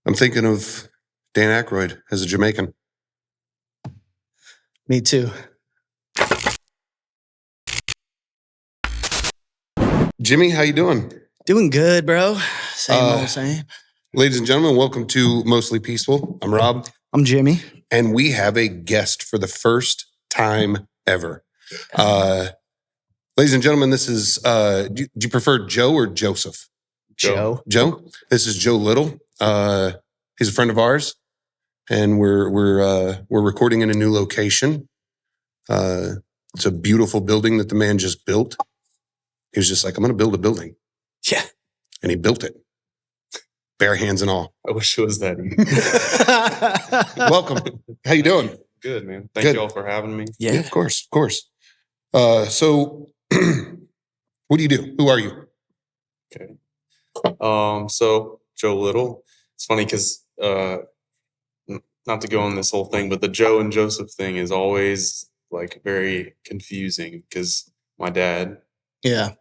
I'm thinking of Dan Aykroyd as a Jamaican. Me too. Jimmy, how you doing? Doing good, bro. Same old same. Ladies and gentlemen, welcome to Mostly Peaceful. I'm Rob. I'm Jimmy. And we have a guest for the first time ever. Ladies and gentlemen, this is, do you prefer Joe or Joseph? Joe. Joe? This is Joe Little. He's a friend of ours. And we're recording in a new location. It's a beautiful building that the man just built. He was just like, I'm going to build a building. Yeah. And he built it. Bare hands and all. I wish it was that easy. Welcome. How you doing? Good, man. Thank you all for having me. Yeah. Of course. So what do you do? Who are you? Okay. So Joe Little. It's funny because not to go on this whole thing, but the Joe and Joseph thing is always like very confusing because my dad,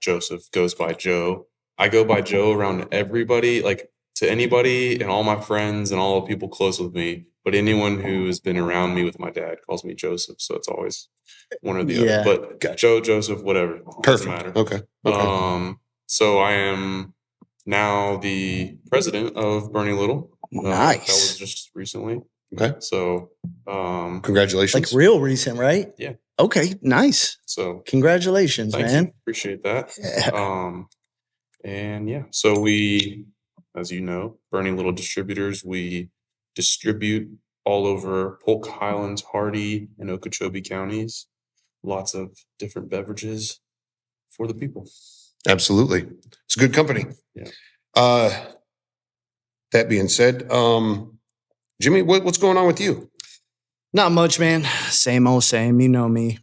Joseph, goes by Joe. I go by Joe around everybody, like to anybody and all my friends and all the people close with me. But anyone who's been around me with my dad calls me Joseph. So it's always one or the other. But Gotcha. Joe, Joseph, whatever. Doesn't matter. Okay. So I am now the president of Bernie Little. Nice. That was just recently. Okay. So congratulations. Like real recent, right? Yeah. Okay, nice. So congratulations, thank man. you. Appreciate that. Yeah. And yeah, so we, as you know, Bernie Little Distributors, we distribute all over Polk, Highlands, Hardy, and Okeechobee counties. Lots of different beverages for the people. Absolutely. It's a good company. Yeah. That being said, Jimmy, what's going on with you? Not much, man. Same old same. You know me.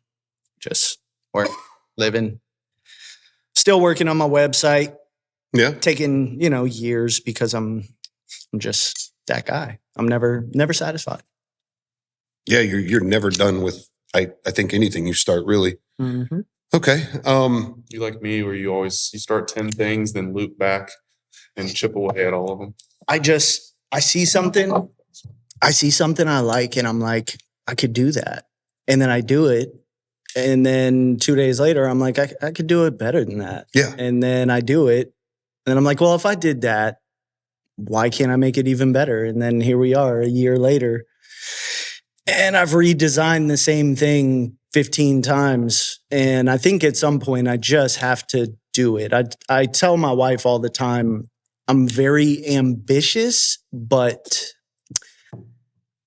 Just work, living. Still working on my website. Yeah. Taking, years because I'm just that guy. I'm never satisfied. Yeah, you're never done with I think anything you start, really. Mm-hmm. Okay. You like me where you start 10 things, then loop back and chip away at all of them. I see something I like and I'm like, I could do that. And then I do it. And then 2 days later, I'm like, I could do it better than that. Yeah. And then I do it. And I'm like, well, if I did that, why can't I make it even better? And then here we are a year later. And I've redesigned the same thing 15 times. And I think at some point I just have to do it. I tell my wife all the time, I'm very ambitious, but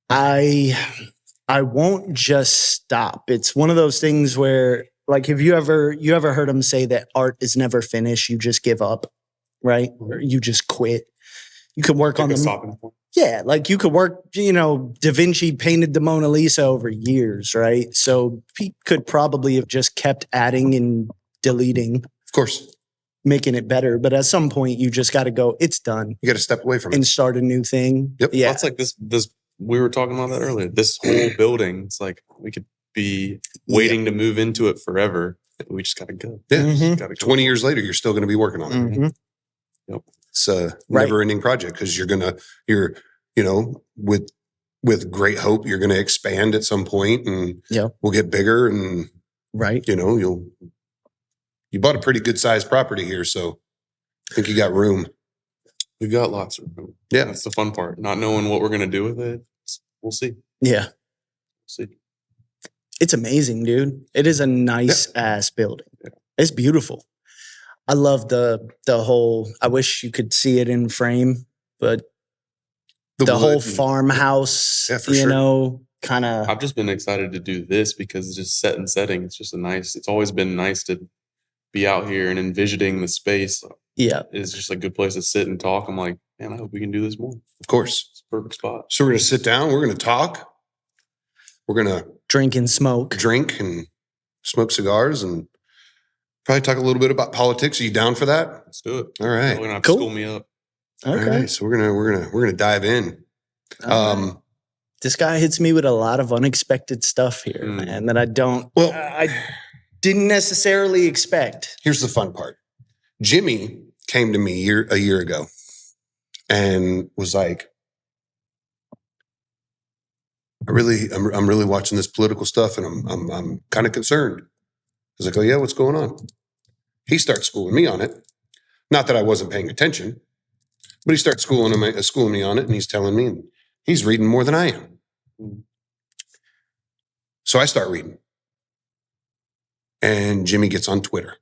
I won't just stop. It's one of those things where, like, have you ever heard them say that art is never finished? You just give up, right? Or you just quit. You could work on them. Yeah, like you could work, Da Vinci painted the Mona Lisa over years, right? So he could probably have just kept adding and deleting. Of course. Making it better. But at some point, you just got to go, it's done. You got to step away from it. And start a new thing. Yep. Yeah. Well, it's like this, we were talking about that earlier. This whole building, it's like we could be waiting to move into it forever. We just got to go. Yeah. Mm-hmm. Gotta go. 20 years later, you're still going to be working on it. Mm-hmm. Yep. It's a never-ending project because with great hope, you're going to expand at some point and we'll get bigger and you bought a pretty good sized property here. So I think you got room. We've got lots of room. Yeah. That's the fun part. Not knowing what we're going to do with it. We'll see. Yeah. We'll see. It's amazing, dude. It is a nice ass building. Yeah. It's beautiful. I love the whole, I wish you could see it in frame, but the whole farmhouse, kind of. I've just been excited to do this because it's just set and setting. It's just it's always been nice to be out here and envisioning the space. Yeah. It's just a good place to sit and talk. I'm like, man, I hope we can do this more. Of course. It's a perfect spot. So we're going to sit down. We're going to talk. We're going to drink and smoke smoke cigars and probably talk a little bit about politics. Are you down for that? Let's do it. All right. We're going to have to school me up. Okay. All right. So we're gonna dive in. This guy hits me with a lot of unexpected stuff here, man, that I didn't necessarily expect. Here's the fun part. Jimmy came to me a year ago and was like, I'm really watching this political stuff, and I'm kind of concerned. I was like, oh yeah, what's going on? He starts schooling me on it. Not that I wasn't paying attention, but he starts schooling me on it, and he's telling me, and he's reading more than I am. So I start reading, and Jimmy gets on Twitter.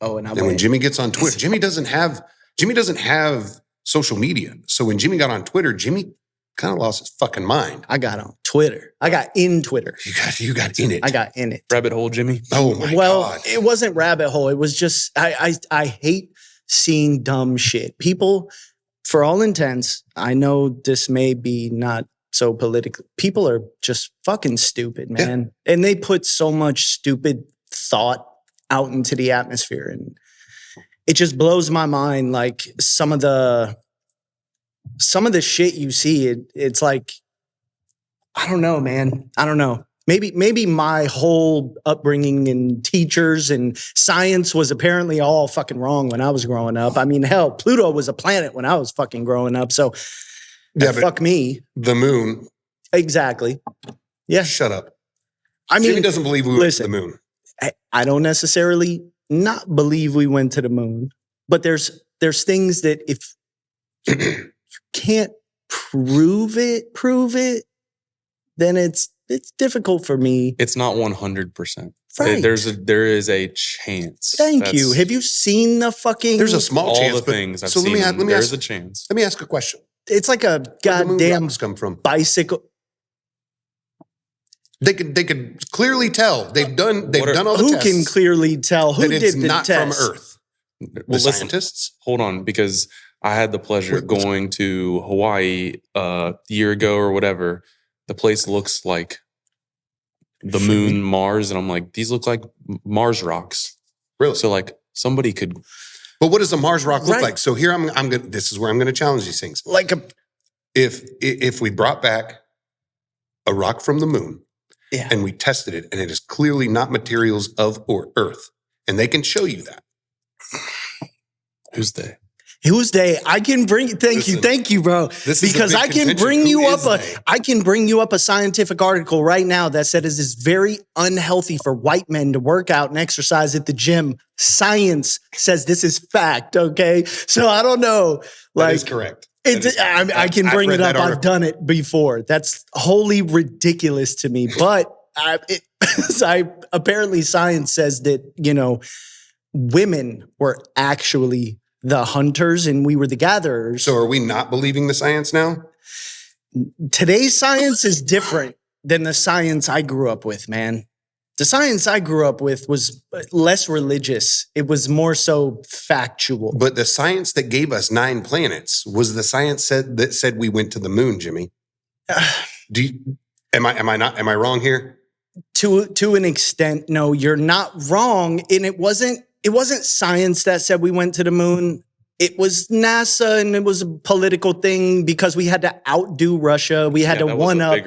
Oh, and when Jimmy gets on Twitter, Jimmy doesn't have social media. So when Jimmy got on Twitter, Jimmy kind of lost his fucking mind. I got on Twitter. I got in Twitter. You got in it. I got in it. Rabbit hole, Jimmy. Oh my God. It wasn't rabbit hole. It was just I hate seeing dumb shit. People, for all intents, I know this may be not so political. People are just fucking stupid, man. Yeah. And they put so much stupid thought out into the atmosphere, and it just blows my mind. Like some of the shit you see, it's like, I don't know, man. I don't know. Maybe my whole upbringing and teachers and science was apparently all fucking wrong when I was growing up. I mean, hell, Pluto was a planet when I was fucking growing up. So fuck me. The moon. Exactly. Yeah. Shut up. I mean, Jimmy doesn't believe we went to the moon. I don't necessarily not believe we went to the moon, but there's things that if you can't prove it, then it's difficult for me. It's not 100%. Right. There is a chance. Thank you. Have you seen the fucking? There's a small all chance. The things I've so seen. There's a chance. Let me ask a question. It's like a goddamn come from? Bicycle. They could clearly tell. They've done all the who tests. Who can clearly tell? Who did the not test? From Earth? Well, Scientists? Hold on, because I had the pleasure of going to Hawaii a year ago or whatever. The place looks like the moon, Mars, and I'm like, these look like Mars rocks. Really? So like somebody could. But what does a Mars rock look like? So here I'm gonna. This is where I'm gonna challenge these things. Like if we brought back a rock from the moon, and we tested it, and it is clearly not materials of Earth, and they can show you that. Who's they? Who's they? I can bring. Thank you, bro. Because I can bring you up I can bring you up a scientific article right now that said it is very unhealthy for white men to work out and exercise at the gym. Science says this is fact. Okay, so I don't know. That is correct. I can bring it up. I've done it before. That's wholly ridiculous to me. But apparently science says that women were actually the hunters and we were the gatherers. So are we not believing the science now? Today's science is different than the science I grew up with, man. The science I grew up with was less religious. It was more so factual. But the science that gave us 9 planets was the science that said we went to the moon, Jimmy. Am I wrong here? To an extent, no, you're not wrong. And it wasn't science that said we went to the moon. It was NASA, and it was a political thing because we had to outdo Russia. We had to one up.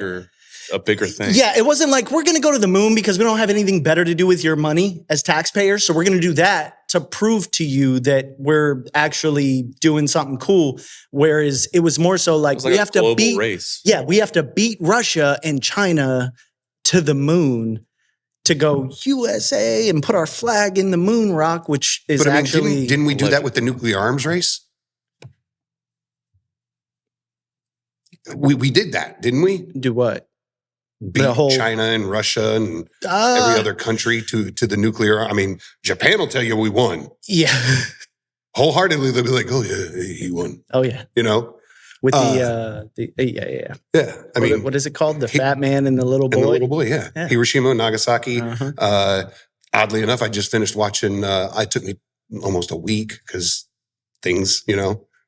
A bigger thing. Yeah, it wasn't like we're going to go to the moon because we don't have anything better to do with your money as taxpayers. So we're going to do that to prove to you that we're actually doing something cool. Whereas it was more so like we have to beat race. Yeah, we have to beat Russia and China to the moon to go USA and put our flag in the moon rock, which is actually didn't we do that with the nuclear arms race? We did that, didn't we? Do what? Beat China and Russia and every other country to the nuclear. I mean, Japan will tell you we won. Yeah. Wholeheartedly, they'll be like, oh, yeah, he won. Oh, yeah. With yeah. I mean, what is it called? The fat man and the little boy? And the little boy, yeah. Hiroshima and Nagasaki. Uh-huh. Oddly enough, I just finished watching, it took me almost a week because things,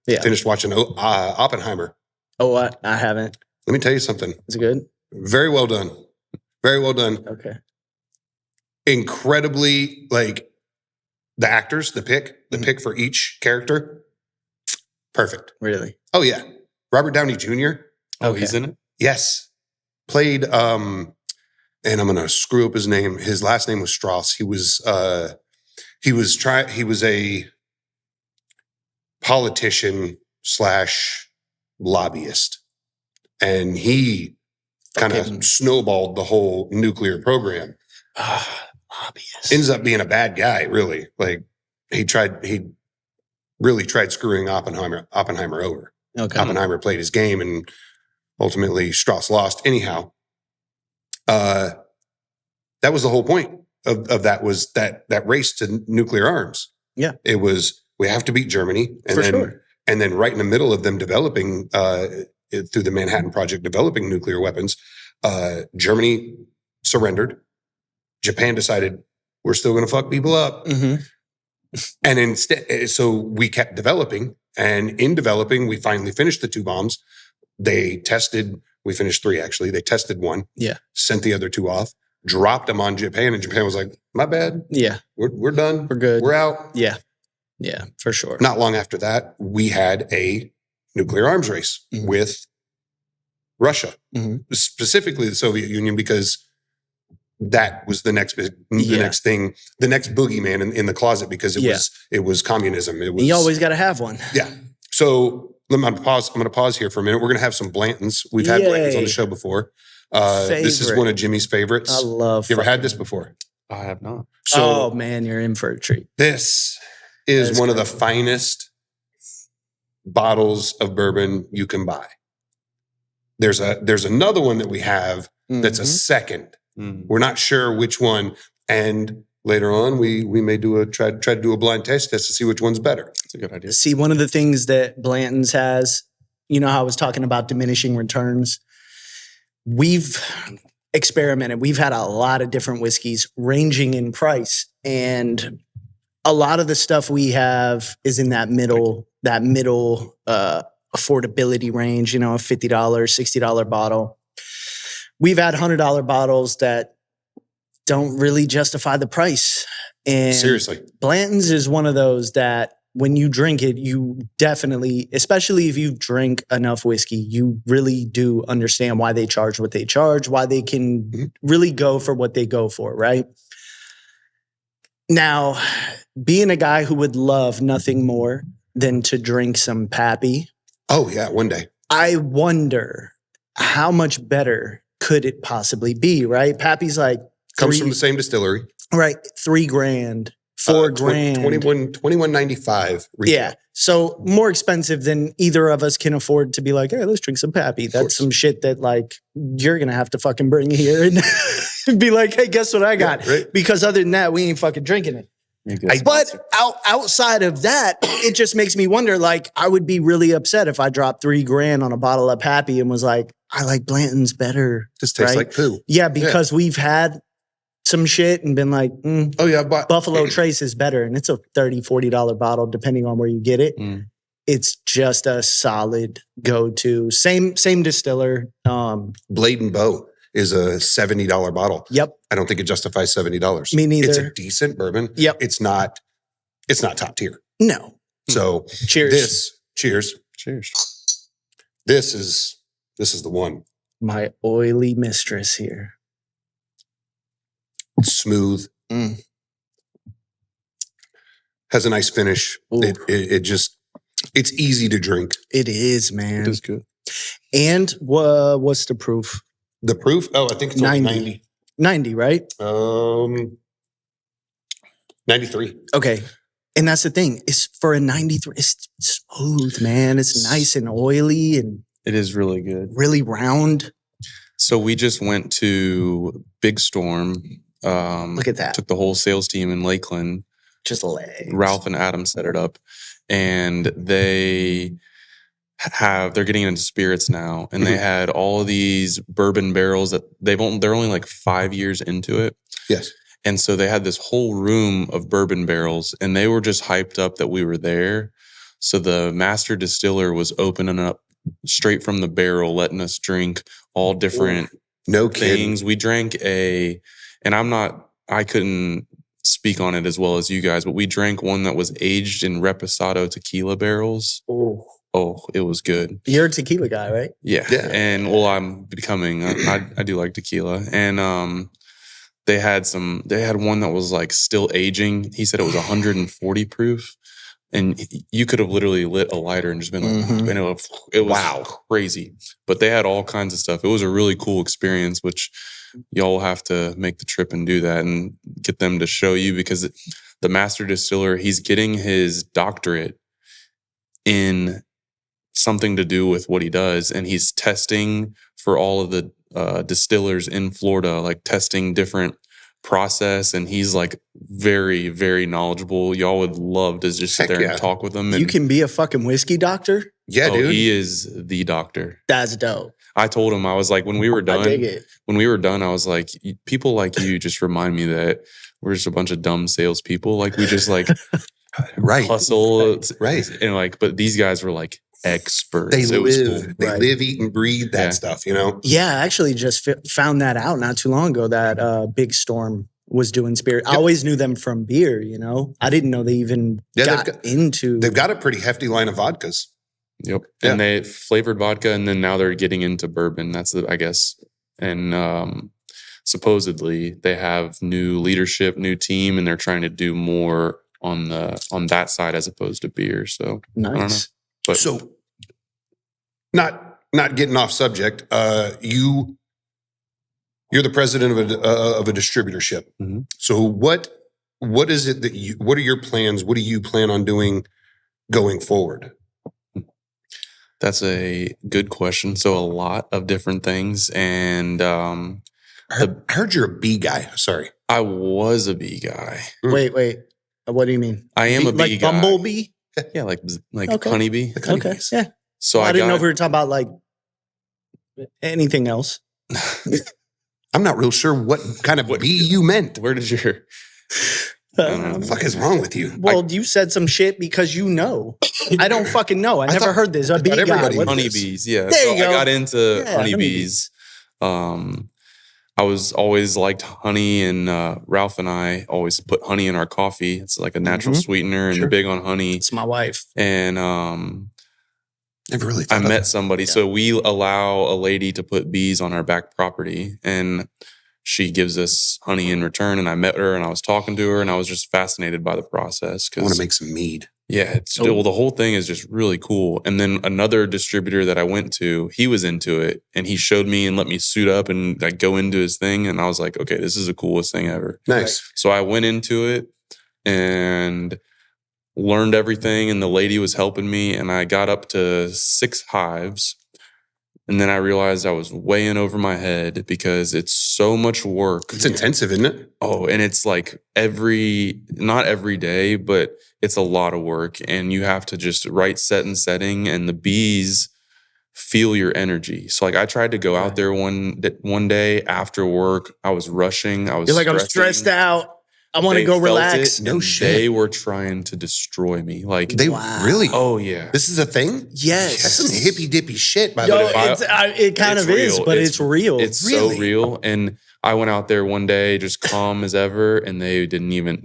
finished watching Oppenheimer. Oh, I haven't. Let me tell you something. Is it good? Very well done. Very well done. Okay. Incredibly, the actors, the pick for each character, perfect. Really? Oh, yeah. Robert Downey Jr. Oh, he's in it? Yes. Played, and I'm going to screw up his name. His last name was Strauss. He was a politician / lobbyist. and he kind Fucking- of snowballed the whole nuclear program. Lobbyists. Ends up being a bad guy, really. Like he really tried screwing Oppenheimer over. Okay. Oppenheimer played his game, and ultimately Strauss lost. Anyhow, that was the whole point of that, was that race to nuclear arms. Yeah. It was, we have to beat Germany. And For then, sure. and then right in the middle of them developing, through the Manhattan Project, developing nuclear weapons, Germany surrendered. Japan decided, we're still going to fuck people up. Mm-hmm. And instead, so we kept developing, and in developing, we finally finished the 2 bombs. They tested, we finished 3 actually. They tested 1, sent the other 2 off, dropped them on Japan, and Japan was like, my bad. Yeah. We're done. We're good. We're out. Yeah. Yeah, for sure. Not long after that, we had a nuclear arms race with Russia, specifically the Soviet Union, because that was the next next thing, the next boogeyman in the closet, because it was communism. It was, you always got to have one. Yeah. So I'm going to pause here for a minute. We're going to have some Blantons. We've had Blantons on the show before. This is one of Jimmy's favorites. I love. You ever had this before? I have not. So oh man, you're in for a treat. This is one of the finest bottles of bourbon you can buy. There's another one that we have that's a second. We're not sure which one, and later on we may try to do a blind taste test to see which one's better. That's a good idea. See, one of the things that Blanton's has, you know how I was talking about diminishing returns? We've experimented. We've had a lot of different whiskeys ranging in price, and a lot of the stuff we have is in that middle affordability range, you know, a $50, $60 bottle. We've had $100 bottles that don't really justify the price. And Seriously. Blanton's is one of those that when you drink it, you definitely, especially if you drink enough whiskey, you really do understand why they charge what they charge, why they can really go for what they go for, right? Now, being a guy who would love nothing more than to drink some Pappy. Oh, yeah, one day. I wonder how much better could it possibly be, right? Pappy's like Comes from the same distillery. Right, $3,000, $4,000. $21.95. Yeah. So more expensive than either of us can afford to be like, hey, let's drink some Pappy. That's some shit that like you're going to have to fucking bring here and be like, hey, guess what I got? Yeah, right. Because other than that, we ain't fucking drinking it. But outside of that, it just makes me wonder, like, I would be really upset if I dropped $3,000 on a bottle of Pappy and was like, I like Blanton's better. This tastes like poo. Yeah, because we've had some shit and been like, oh yeah, but Buffalo Trace is better. And it's a $30, $40 bottle, depending on where you get it. It's just a solid go-to. Same distiller. Blade and Bow is a $70 bottle. Yep. I don't think it justifies $70. Me neither. It's a decent bourbon. Yep. It's not top tier. No. So cheers. Cheers. This is the one. My oily mistress here. It's smooth. Has a nice finish. It's easy to drink. It is, man. It is good. And what's the proof? The proof? Oh, I think it's 90. 90, right? 93. Okay. And that's the thing. It's for a 93. It's smooth, man. It's nice and oily and it is really good. Really round. So we just went to Big Storm. Look at that. Took the whole sales team in Lakeland. Just legs. Ralph and Adam set it up. And they're getting into spirits now. And they had all these bourbon barrels that they're only like 5 years into it. Yes. And so they had this whole room of bourbon barrels and they were just hyped up that we were there. So the master distiller was opening up straight from the barrel, letting us drink all different things. We drank and I couldn't speak on it as well as you guys, but we drank one that was aged in Reposado tequila barrels. Oh, it was good. You're a tequila guy, right? Yeah. And I'm becoming, I do like tequila. And they had one that was like still aging. He said it was 140 proof, and you could have literally lit a lighter and just been like, Mhm. and it was crazy. But they had all kinds of stuff. It was a really cool experience, which y'all have to make the trip and do that and get them to show you, because the master distiller, he's getting his doctorate in something to do with what he does, and he's testing for all of the distillers in Florida, like testing different process, and he's like very, very knowledgeable. Y'all would love to just sit Heck there yeah. and talk with him. You And, can be a fucking whiskey doctor? Yeah, oh, dude. he is the doctor. That's dope. I told him, I was like, when we were I dig done, it. I was like, people like you just remind me that we're just a bunch of dumb salespeople. Like we just like Right. hustle, Right. and like, but these guys were like experts. They It was cool. live, they Right. live, eat, and breathe that Yeah. stuff, you know? Yeah, I actually just found that out not too long ago that Big Storm was doing spirit. I always knew them from beer, you know? I didn't know they even Yeah, got into... They've got a pretty hefty line of vodkas. Yep. Yeah. And they flavored vodka, and then now they're getting into bourbon. That's I guess. And supposedly they have new leadership, new team, and they're trying to do more on that side as opposed to beer. So I don't know. Nice. But So, not getting off subject, you're the president of a distributorship. Mhm. So what is it that what are your plans? What do you plan on doing going forward? that's a good question. So a lot of different things, and I heard you're a bee guy. Sorry. I was a bee guy. Wait. What do you mean? I am a bee like guy. bumblebee? Yeah, like Okay. honeybee. Like Okay, honeybees. yeah. So Well, I I didn't know got if we were talking about like anything else. I'm not real sure what kind of bee you meant. where did your I don't know. What the fuck is wrong with you? Well, you said some shit because you know. I don't fucking know. I never thought- heard this. A I bee thought guy. everybody What- knew. honeybees? Yeah, There you I go. got into Yeah, honeybees. I was always liked honey, and Ralph and I always put honey in our coffee. It's like a natural Mhm. sweetener, and Sure. big on honey. It's my wife. And Never really I thought of met that. somebody. Yeah. So we allow a lady to put bees on our back property, and she gives us honey in return. And I met her, and I was talking to her, and I was just fascinated by the process. I want to make some mead. Yeah, it's well, the whole thing is just really cool. And then another distributor that I went to, he was into it, and he showed me and let me suit up and like go into his thing. And I was like, okay, this is the coolest thing ever. Nice. So I went into it and learned everything, and the lady was helping me, and I got up to 6 hives. And then I realized I was way in over my head because it's so much work. It's intensive, isn't it? Oh, and it's like not every day, but it's a lot of work, and you have to just right set and setting, and the bees feel your energy. So like I tried to go out there one day after work. I was rushing. I was You're like, I'm stressed out. I want to They go felt relax. it, No and shit. They were trying to destroy me. Like They Wow. really. oh yeah. This is a thing? Yes. That's some hippy dippy shit, by Yo, the way. it kind It's of is, real. but it's real. It's Really? so real. And I went out there one day just calm as ever, and they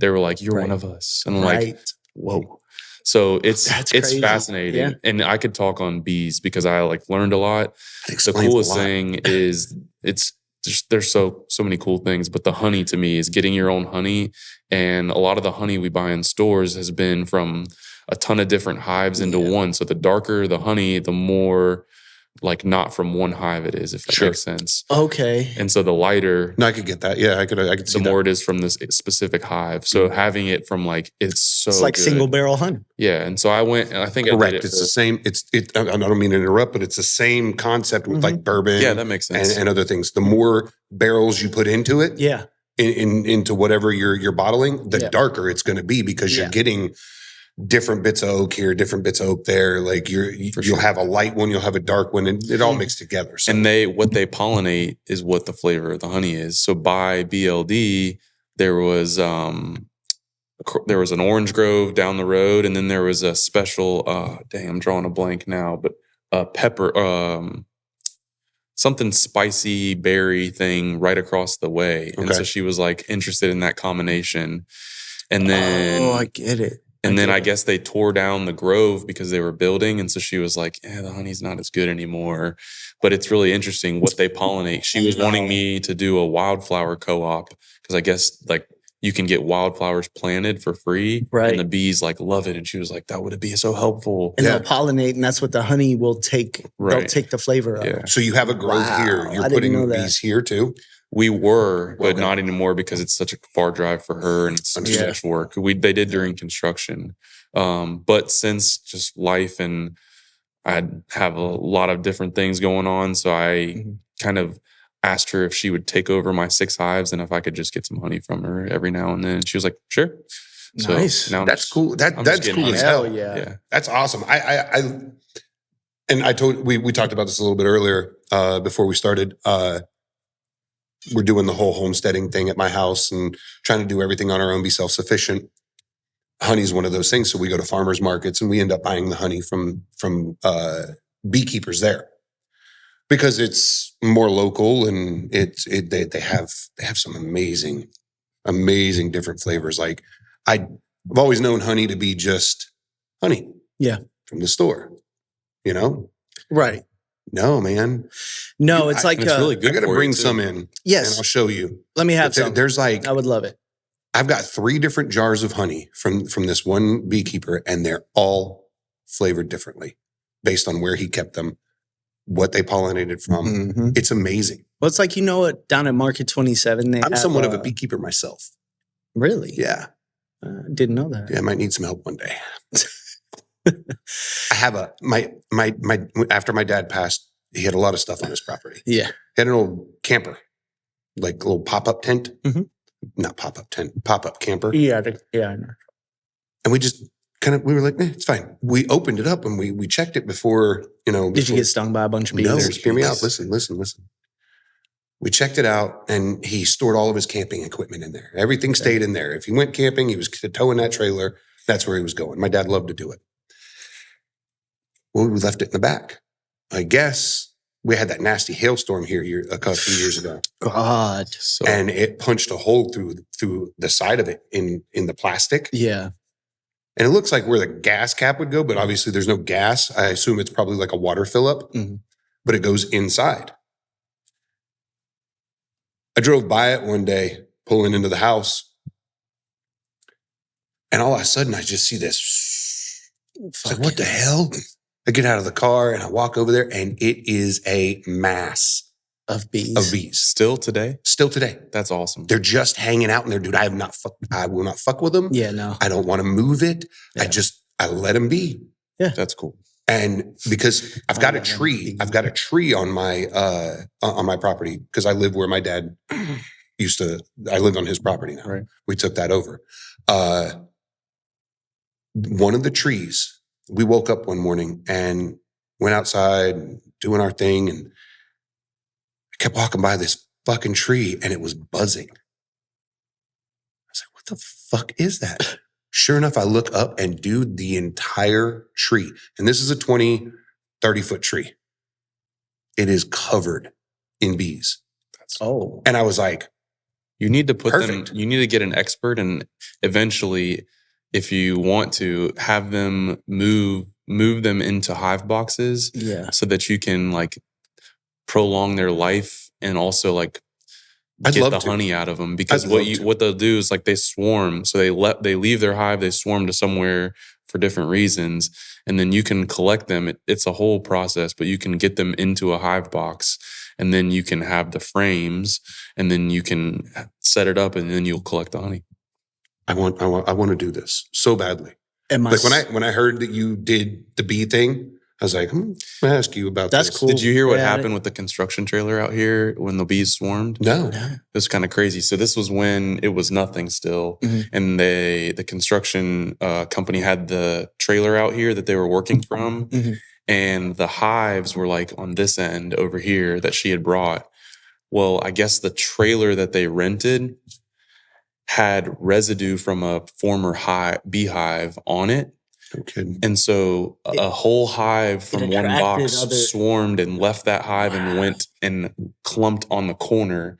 were like, you're one Right. of us. And I'm like, right. whoa. So it's That's it's crazy. fascinating. Yeah. And I could talk on bees because I like learned a lot. It The explains a coolest lot. thing is it's just there's so many cool things, but the honey to me is getting your own honey, and a lot of the honey we buy in stores has been from a ton of different hives into one. So the darker the honey, the more like not from one hive it is, if that Sure. makes sense. Okay. And so the lighter, No, I could get that. Yeah, I could see the that. more it is from this specific hive. So having it from like it's so It's like good. single barrel honey. Yeah, and so I went, and I think I did Correct. it It's for- the same. I don't mean to interrupt, but it's the same concept with like bourbon. yeah, that makes sense. and other things. The more barrels you put into it, Yeah. into whatever you're bottling, the Yeah. darker it's going to be because you're Yeah. getting different bits of oak here, different bits of oak there. Like you'll sure. have a light one, you'll have a dark one, and it all mixed together. So And what they pollinate is what the flavor of the honey is. So by BLD, there was an orange grove down the road, and then there was a special. I'm drawing a blank now, but pepper, something spicy berry thing right across the way. And Okay. so she was like interested in that combination, and then Oh, I get it. and then get I it. guess they tore down the grove because they were building. And so she was like, the honey's not as good anymore. But it's really interesting what they pollinate. She was wanting me to do a wildflower co-op because I guess like you can get wildflowers planted for free. Right. And the bees like love it. And she was like, that would be so helpful. And Yeah. they'll pollinate, and that's what the honey will take. They'll Right. take the flavor of. Yeah. So you have a grove here. Wow, You're I didn't know putting that. bees here too. We were, but Okay. not anymore because it's such a far drive for her and it's too Understood. much work. They did during construction. But since just life and I have a lot of different things going on, so I kind of asked her if she would take over my 6 hives and if I could just get some honey from her every now and then. She was like, sure. Nice. Now I'm That's just- cool. I'm That's just getting cool as honey. hell. Hell yeah. Yeah. That's awesome. I told we talked about this a little bit earlier before we started. We're doing the whole homesteading thing at my house and trying to do everything on our own, be self-sufficient. Honey's one of those things. So we go to farmers markets and we end up buying the honey from beekeepers there because it's more local and they have some amazing different flavors. Like I've always known honey to be just honey. Yeah. From the store, you know? Right. No, man. No, it's like And it's really I good. got to for bring you, too. some in and yes. I'll show you. Let me have But there- some. there's like, I would love it. I've got 3 different jars of honey from this one beekeeper, and they're all flavored differently based on where he kept them, what they pollinated from. Mhm. It's amazing. Well, it's like, what, down at Market 27, they I'm have, somewhat of a beekeeper myself. Really? Yeah. Didn't know that. Yeah, I might need some help one day. I have my after my dad passed, he had a lot of stuff on his property. Yeah. He had an old camper, like a little pop-up tent. Mhm. Not pop-up tent, pop-up camper. Yeah. Yeah. I know. And we just we were like, it's fine. We opened it up and we checked it before, Did you before- get stung by a bunch of bees? No, There's hear me out. bees. Listen. We checked it out and he stored all of his camping equipment in there. Everything stayed in there. If he went camping, he was towing that trailer. That's where he was going. My dad loved to do it. Well, we left it in the back. I guess we had that nasty hailstorm here a couple of years ago. God. So And it punched a hole through the side of it in the plastic. Yeah. And it looks like where the gas cap would go, but obviously there's no gas. I assume it's probably like a water fill up, Mhm. but it goes inside. I drove by it one day, pulling into the house. And all of a sudden I just see this. It's like, what the hell? I get out of the car and I walk over there and it is a mass Of bees. of bees. still today, Still today. that's awesome. They're just hanging out in there, dude. I will not fuck with them. Yeah, no. I don't want to move it. Yeah. I let them be. That's cool. And because I've got a tree on my property because I live where my dad I lived on his property now. Right. We took that over. One of the trees, we woke up one morning and went outside doing our thing. And I kept walking by this fucking tree and it was buzzing. I was like, what the fuck is that? Sure enough, I look up and dude, the entire tree, and this is a 20, 30-foot tree. It is covered in bees. Oh. And I was like, You need to put Perfect. them, you need to get an expert and eventually, if you want to, have them move them into hive boxes Yeah. so that you can like prolong their life and also like I'd get love the to. honey out of them. Because I'd love to. what they'll do is like they swarm. So they leave their hive, they swarm to somewhere for different reasons. And then you can collect them. It's a whole process, but you can get them into a hive box and then you can have the frames and then you can set it up and then you'll collect the honey. I want to do this so badly. And my Like when I heard that you did the bee thing, I was like, I'm gonna ask you about That's this. cool. Did you hear what Yeah, happened with the construction trailer out here when the bees swarmed? No. It was kind of crazy. So this was when it was nothing still, Mhm. and the construction company had the trailer out here that they were working from, Mhm. and the hives were like on this end over here that she had brought. Well, I guess the trailer that they rented had residue from a former beehive on it. No kidding. And so a whole hive from one attracted box other- swarmed and left that hive and went and clumped on the corner.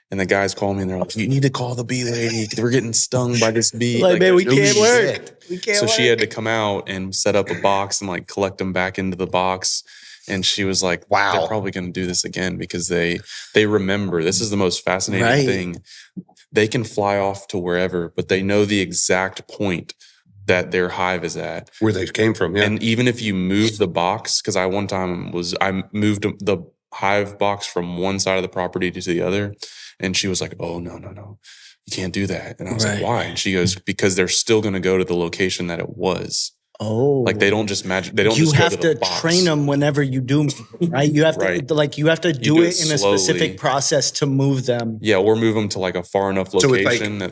And the guys called me and they're like, you need to call the bee lady. We're getting stung by this bee. Like, man, we no can't shit. work. We can't so work. she had to come out and set up a box and like collect them back into the box. And she was like, Wow. they're probably going to do this again because they remember. This is the most fascinating thing. They can fly off to wherever, but they know the exact point that their hive is at. Where they came from, yeah. And even if you move the box, because I moved the hive box from one side of the property to the other, and she was like, oh, no, you can't do that. And I was like, why? And she goes, because they're still going to go to the location that it was. Oh, like they don't just magic. They don't. You just have go to the to box. train them whenever you do, right? You have to like you have to do it in a slowly. specific process to move them. Yeah, or move them to like a far enough So location it's like, that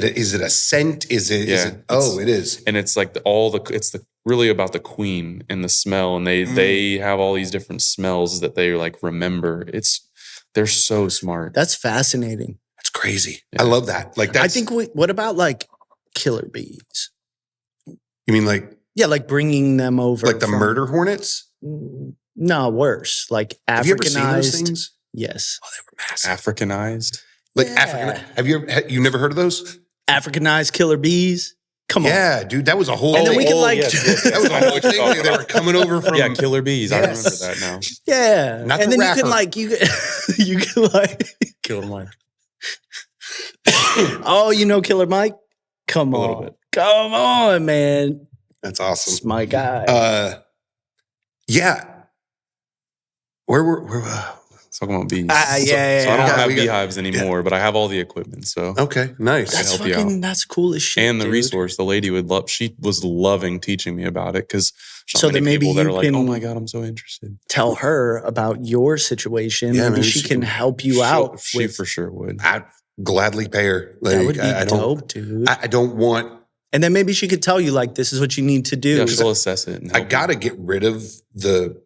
they is it a scent? Is it? It is. And it's like it's really about the queen and the smell, and they have all these different smells that they like remember. They're so smart. That's fascinating. That's crazy. Yeah. I love that. Like that's. I think. What about like killer bees? You mean like? Yeah, like bringing them over. Like the murder hornets? No, worse. Like Africanized. Have you ever seen those things? Yes. Oh, they were massive. Africanized. Like Yeah. African. You never heard of those? Africanized killer bees. Come on. Yeah, dude, that was a whole. And then we can like. That was a whole thing. They were coming over from. Killer bees. Yes. I remember that now. Yeah. Not and the then rapper. you can like you can like Killer Mike. oh, you know Killer Mike? Come A on. little bit. Come on, man. That's It's awesome. my guy. Yeah. Where Talking about bees. Yeah, So I don't yeah. have We got- beehives anymore, but I have all the equipment. So Okay, nice. that's help you fucking that's cool as shit. and the dude. resource, the lady would love. She was loving teaching me about it because So many then maybe people that you are like, can- "Oh my god, I'm so interested." Tell her about your situation. Yeah, maybe maybe she she can can- help you out. She with, for sure would. I'd gladly pay her. Like, that would be I don't. dope, dude. I don't want. And then maybe she could tell you like, this is what you need to do. Yeah, she'll assess it. And I help got to get rid of the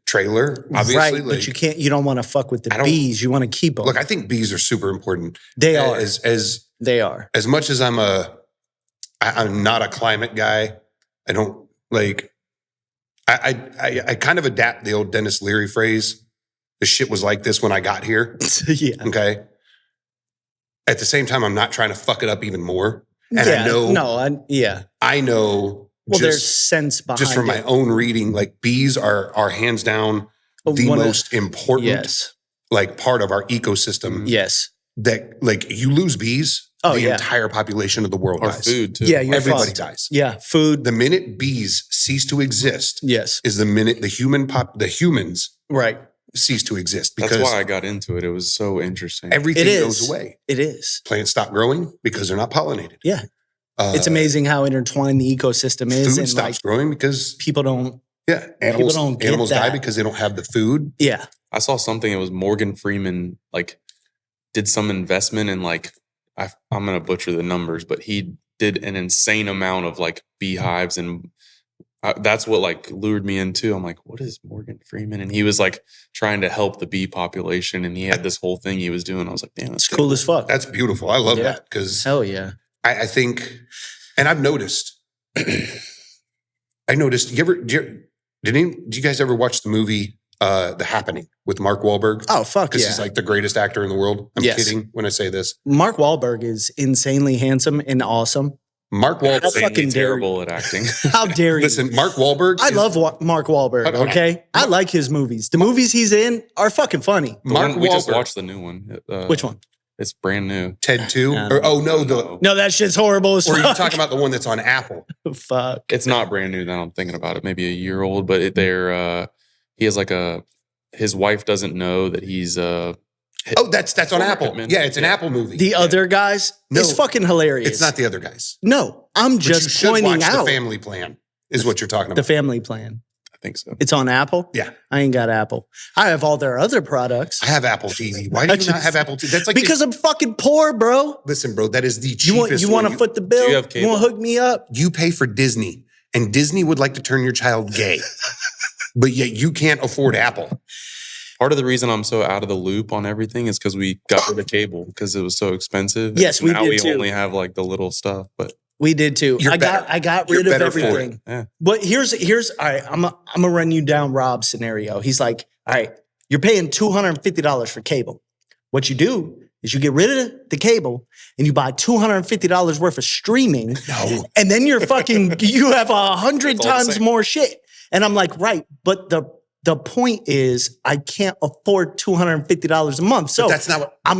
trailer. Obviously, right, like, but you can't. You don't want to fuck with the I don't- bees. You want to keep them. Look, I think bees are super important. They are. As They are. much as I'm not a climate guy. I don't like. I kind of adapt the old Dennis Leary phrase. The shit was like this when I got here. Yeah. Okay. At the same time, I'm not trying to fuck it up even more. And yeah. I know. Yeah. I know. Well, there's just, sense behind just from my it. own reading, like bees are hands down the One of- most important Yes. like part of our ecosystem. Yes. That like you lose bees, Oh, the yeah. entire population of the world our dies. food too. Yeah, you're Everybody fucked. dies. Yeah. Food. The minute bees cease to exist Yes. is the minute the humans Right. cease to exist because That's why I got into it. It was so interesting. everything It is. goes away. It is. Plants stop growing because they're not pollinated. Yeah. It's amazing how intertwined the ecosystem is. Food And stops like growing because people don't. animals don't get die that. because they don't have the food. Yeah. I saw something. It was Morgan Freeman like did some investment in like I'm gonna butcher the numbers, but he did an insane amount of like beehives, and that's what like lured me into. I'm like, what is Morgan Freeman? And he was like trying to help the bee population, and he had this whole thing he was doing. I was like, damn, that's It's cool as fuck. That's beautiful. I love Yeah. that because Hell yeah. I think, and I've noticed. I noticed. Did you guys ever watch the movie The Happening with Mark Wahlberg? Oh, fuck Because yeah. he's like the greatest actor in the world. I'm Yes. kidding when I say this. Mark Wahlberg is insanely handsome and awesome. Mark How Wahlberg. fucking dare terrible at acting. How dare you? Listen, Mark Wahlberg. I is- love Mark Wahlberg, Hold on. okay? I like his movies. The movies he's in are fucking funny. The Mark one- we just Wahlberg. watched the new one. Which one? It's brand new. Ted 2. No. Or, oh no, the No, that shit's horrible as or are you fuck. talking about the one that's on Apple? Fuck. It's not brand new. Now I'm thinking about it. Maybe a year old, but he has like his wife doesn't know that he's Oh, that's on Former Apple. Hitman. Yeah, it's an Yeah. Apple movie. The other guys No, is fucking hilarious. It's not the other guys. No, I'm But you just should pointing watch out The Family Plan. Is what you're talking the about. family plan. I think so. It's on Apple? Yeah. I ain't got Apple. I have all their other products. I have Apple TV. Why do you not have Apple TV? That's like Because I'm fucking poor, bro. listen, bro. That is the You cheapest. want one. to foot the bill? you have You want cable? to hook me up? You pay for Disney, and Disney would like to turn your child gay, but yet you can't afford Apple. Part of the reason I'm so out of the loop on everything is because we got rid of cable because it was so expensive. Yes, we now did we too. only have like the little stuff, but We did too. You're I got You're rid of better for it. everything. yeah. But here's all right. I'm gonna run you down Rob's scenario. He's like, all right, you're paying $250 for cable. What you do is you get rid of the cable and you buy $250 worth of streaming, No, and then you're fucking you have 100 It's all the times same. more shit. And I'm like, right, but the point is, I can't afford $250 a month. So But that's not what. I'm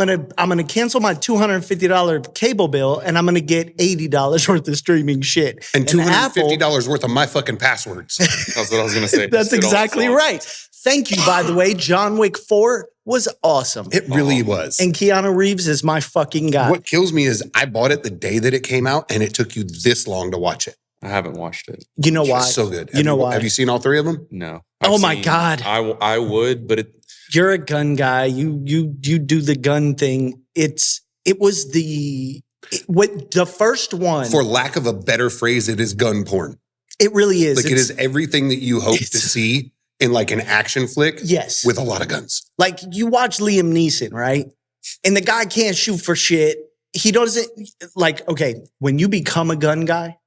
gonna cancel my $250 cable bill, and I'm gonna get $80 worth of streaming shit. And $250 worth of my fucking passwords. That's what I was gonna say. That's Just hit all the exactly songs. right. Thank you, by the way. John Wick 4 was awesome. It really was. And Keanu Reeves is my fucking guy. What kills me is I bought it the day that it came out, and it took you this long to watch it. I haven't watched it. You know why? It's so good. You know why? Have you seen all three of them? No. Oh I've my seen- God. I would, but it. You're a gun guy. You do the gun thing. It was the first one. For lack of a better phrase, it is gun porn. It really is. Like it is everything that you hope to see in like an action flick. Yes. With a lot of guns. Like you watch Liam Neeson, right? And the guy can't shoot for shit. He doesn't like, okay, when you become a gun guy,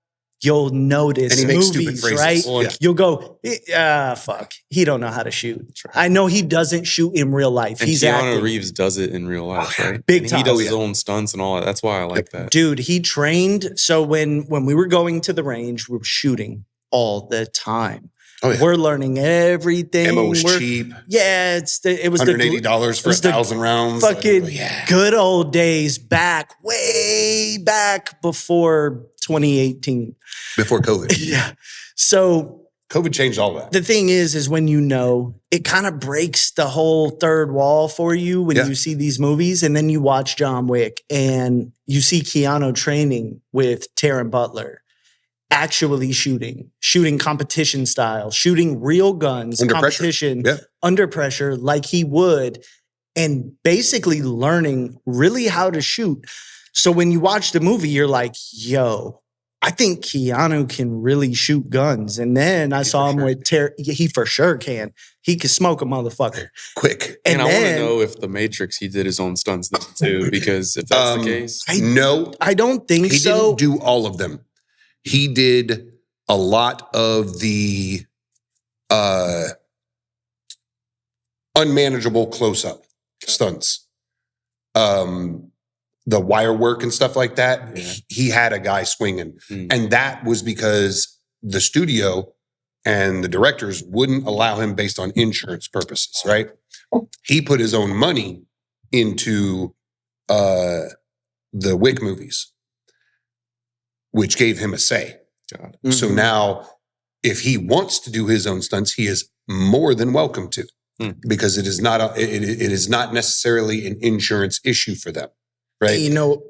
you'll notice And he makes stupid movies, phrases. right? Well, yeah. You'll go, fuck. He don't know how to shoot. I know he doesn't shoot in real life. And He's Keanu acting. Reeves does it in real life, right? Big And time. He does Oh, his own stunts and all that. That's why I like that. Dude, he trained. So when we were going to the range, we were shooting all the time. Oh, yeah. We're learning everything. Ammo was We're- cheap. Yeah, it was $180 for was the 1,000 rounds. fucking Like, yeah. good old days way back before 2018. Before COVID. Yeah. So COVID changed all that. the thing is when you know, it kind of breaks the whole third wall for you when Yeah. you see these movies, and then you watch John Wick and you see Keanu training with Taron Butler, actually shooting competition style, shooting real guns, Under pressure. competition, Yeah. under pressure, like he would, and basically learning really how to shoot. So when you watch the movie, you're like, yo, I think Keanu can really shoot guns. And then I saw him with he for sure can. He can smoke a motherfucker. Quick. And I want to then- know if the Matrix he did his own stunts then too, because if that's the case, No, I don't think he so. didn't do all of them. He did a lot of the unmanageable close-up stunts. The wire work and stuff like that, Yeah. he had a guy swinging. Hmm. And that was because the studio and the directors wouldn't allow him based on insurance purposes, right? He put his own money into the Wick movies, which gave him a say. God. So now, if he wants to do his own stunts, he is more than welcome to, because it is not it is not necessarily an insurance issue for them, right? You know,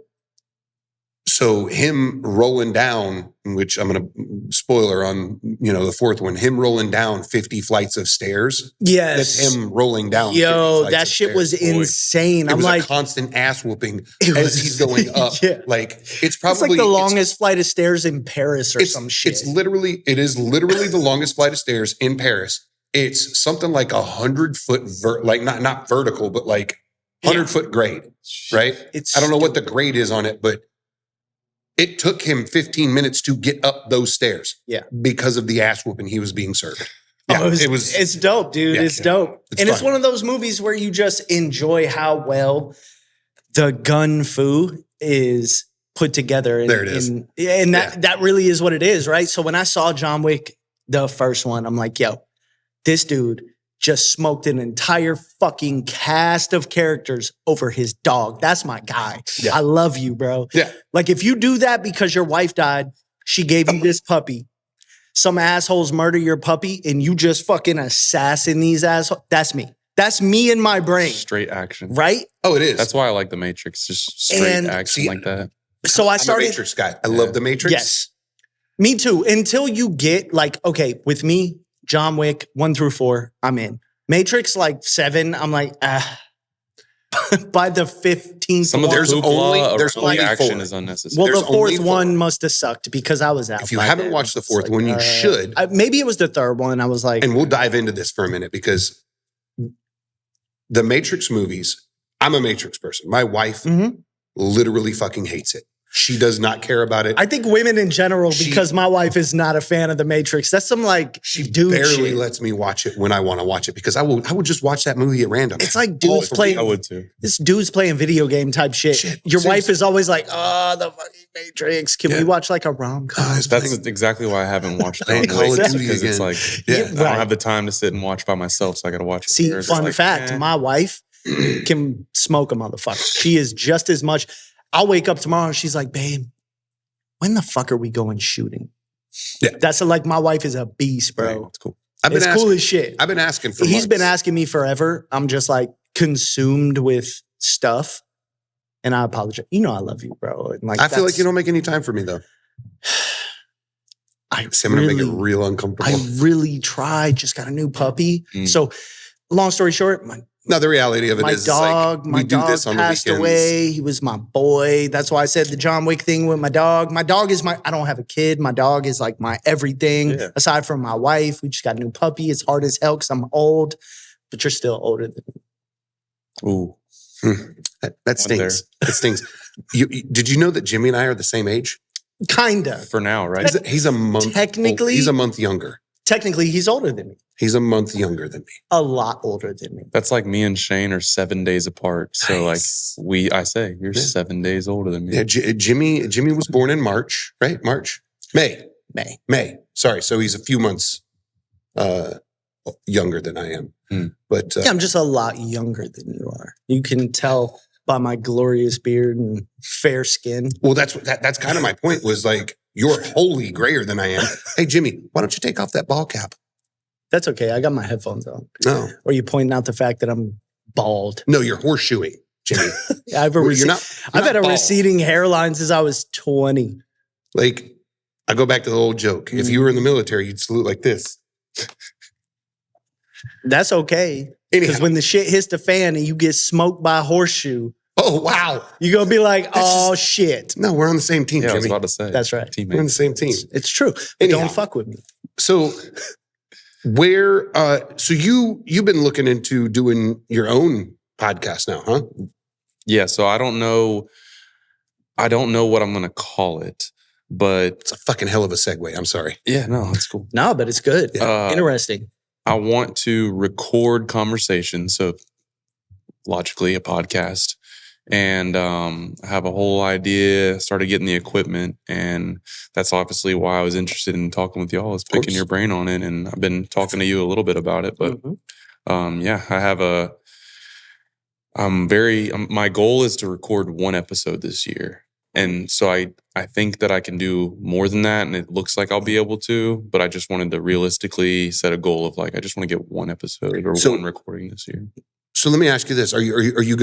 So him rolling down, which I'm going to spoiler on, the fourth one, him rolling down 50 flights of stairs. yes. That's him rolling down. 50 Yo, flights that of shit was stairs. insane. It I'm was like, a constant ass whooping It as was- he's going up. Yeah. Like it's it's probably like the longest flight of stairs in Paris or some shit. It is literally the longest flight of stairs in Paris. It's something like 100-foot, like not vertical, but like 100-foot grade, right? It's I don't know what the grade is on it, but it took him 15 minutes to get up those stairs. Yeah. Because of the ass whooping he was being served. Yeah, Oh, it's dope, dude. Yeah, it's dope. It's and it's fun. one of those movies where you just enjoy how well the gun fu is put together. And, There it is. And that really is what it is, right? So when I saw John Wick, the first one, I'm like, yo, this dude just smoked an entire fucking cast of characters over his dog. That's my guy. Yeah. I love you, bro. Yeah. Like if you do that because your wife died, she gave you this puppy. Some assholes murder your puppy and you just fucking assassin these assholes. That's me. That's me in my brain, Straight action. right? Oh, it is. That's why I like the Matrix. Just straight And- action See, like that. So I I'm a started. Matrix guy. I love the Matrix. Yes. Me too. Until you get like, okay, with me, John Wick 1 through 4, I'm in. Matrix like 7, I'm like, by the 15th Some of the one. There's there's only the action four. is unnecessary. Well, the there's only fourth 4. one must have sucked because I was out. If you by haven't then. watched the It's fourth one, you should. Maybe it was the third one. I was like, And we'll dive into this for a minute because the Matrix movies, I'm a Matrix person. My wife Mhm. literally fucking hates it. She does not care about it. I think women in general, because my wife is not a fan of The Matrix. That's some like She dude barely shit. lets me watch it when I want to watch it because I will just watch that movie at random. It's like dudes playing. I would too. This dude's playing video game type shit. Your wife is always like, "Oh, the fucking Matrix. Can we watch like a rom-com?" That's exactly why I haven't watched Playing it. Call of Duty Because it's again. like Yeah. I don't have the time to sit and watch by myself, so I got to watch it. See, with her. It's fun like, fact, eh. my wife can smoke a motherfucker. She is just as much. I'll wake up tomorrow and she's like, "Babe, when the fuck are we going shooting?" Yeah. That's like my wife is a beast, bro. Right, it's cool. It's cool as shit. I've been asking for He's been months. asking me forever. I'm just like consumed with stuff. And I apologize. You know I love you, bro. And like I feel like you don't make any time for me though. I'm gonna make it real uncomfortable. I really tried. Just got a new puppy. So, long story short, No, the reality of it my is dog, like, my we do dog this on the passed weekends. away. He was my boy. That's why I said the John Wick thing with my dog. My dog is I don't have a kid. My dog is like my everything. Yeah. Aside from my wife, we just got a new puppy. It's hard as hell because I'm old, but you're still older than me. Ooh. That stings. It stings. Did you know that Jimmy and I are the same age? Kinda. For now, right? He's a month. Technically- he's a month younger. Technically, he's older than me. He's a month younger than me. A lot older than me. That's like me and Shane are 7 days apart. So Nice. like I say, you're 7 days older than me. Yeah, Jimmy was born in March, right? May. Sorry, so he's a few months younger than I am. But Yeah, I'm just a lot younger than you are. You can tell by my glorious beard and fair skin. well, that's kind of my point. Was like you're wholly grayer than I am. Hey, Jimmy, why don't you take off that ball cap? That's okay. I got my headphones on. No, Or you pointing out the fact that I'm bald. no, you're horseshoeing, Jimmy. I have a Well, I've had a bald. receding hairline since I was 20. Like, I go back to the old joke. If you were in the military, you'd salute like this. That's okay. Because Anyhow. when the shit hits the fan and you get smoked by a horseshoe, Oh, wow. you're going to be like, oh, shit. No, we're on the same team, Yeah, I was Jimmy. about to say. That's right. We're on Teammates. the same team. It's true. But Anyhow. don't fuck with me. So so you've been looking into doing your own podcast now, huh? Yeah, so I don't know what I'm gonna call it, but It's a fucking hell of a segue. I'm sorry. yeah, no, that's cool. No, but it's good. Uh, Interesting. I want to record conversations, so logically a podcast, and I have a whole idea. Started getting the equipment, and that's obviously why I was interested in talking with y'all, is picking course. your brain on it. And I've been talking to you a little bit about it, but yeah, I have my goal is to record one episode this year. And so I think that I can do more than that, and it looks like I'll be able to, but I just wanted to realistically set a goal of like, I just want to get one episode or So- one recording this year. So let me ask you this: Are you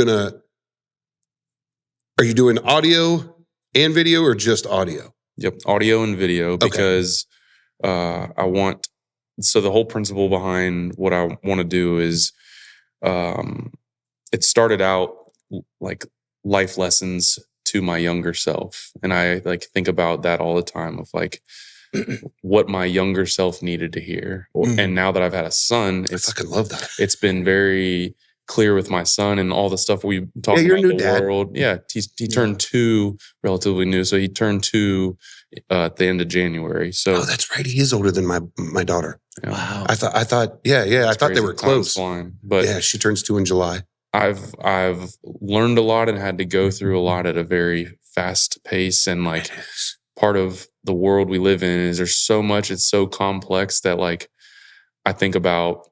doing audio and video or just audio? Yep, audio and video, because so the whole principle behind what I want to do is it started out like life lessons to my younger self. And I like think about that all the time of like what my younger self needed to hear. And now that I've had a son, I fucking love that. it's been very clear with my son and all the stuff we talk you're a about new the dad. world. Yeah, he turned 2 relatively new, so he turned 2 at the end of January. So Oh, that's right. He is older than my daughter. you know, Wow. I thought. Yeah. I thought they crazy. were Time's close. flying. But Yeah, she turns 2 in July. I've learned a lot and had to go through a lot at a very fast pace, and like part of the world we live in is there's so much, it's so complex that like I think about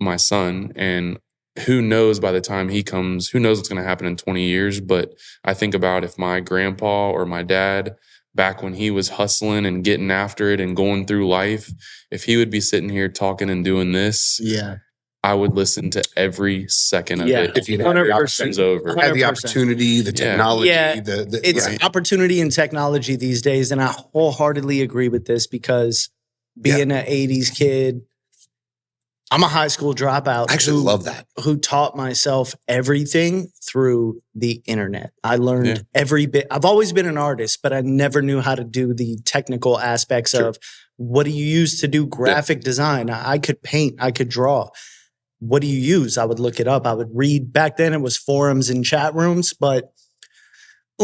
my son, and who knows by the time he comes, who knows what's going to happen in 20 years. But I think about if my grandpa or my dad, back when he was hustling and getting after it and going through life, if he would be sitting here talking and doing this, Yeah. I would listen to every second of Yeah. it. If you'd the had the 100%. options over. Had the 100%. opportunity, the Yeah. technology, Yeah. It's yeah. opportunity and technology these days. And I wholeheartedly agree with this because being an 80s kid, I'm a high school dropout. I actually love that. Who taught myself everything through the internet. I learned every bit. I've always been an artist, but I never knew how to do the technical aspects of what do you use to do graphic design? I could paint, I could draw. What do you use? I would look it up. I would read. Back then it was forums and chat rooms, but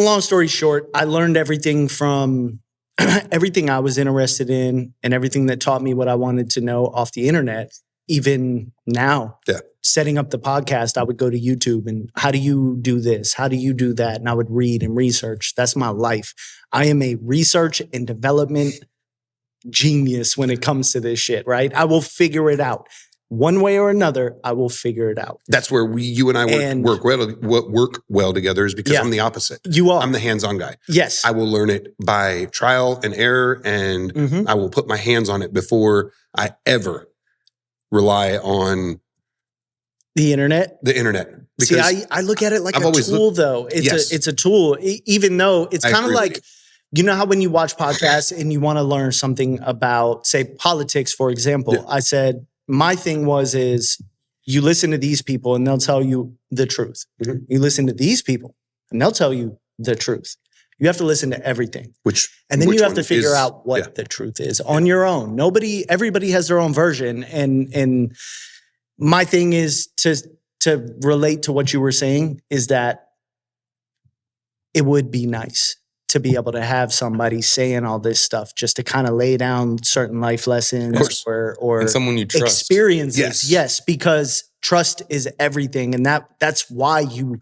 long story short, I learned everything from everything I was interested in and everything that taught me what I wanted to know off the internet. Even now, setting up the podcast, I would go to YouTube and how do you do this? How do you do that? And I would read and research. That's my life. I am a research and development genius when it comes to this shit, right? I will figure it out. One way or another, I will figure it out. That's where you and I work well together is because I'm the opposite. You are. I'm the hands-on guy. Yes. I will learn it by trial and error, and I will put my hands on it before I ever rely on the internet. Because see, I look at it like a tool, though. It's a tool, even though it's kind of like, you know how when you watch podcasts and you want to learn something about, say, politics, for example, I said, my thing is you listen to these people and they'll tell you the truth. You listen to these people and they'll tell you the truth. You have to listen to everything. And then you have to figure out what the truth is on your own. Everybody has their own version. And my thing is to relate to what you were saying is that it would be nice to be able to have somebody saying all this stuff just to kind of lay down certain life lessons or and someone you trust. Experiences. Yes, because trust is everything. And that's why you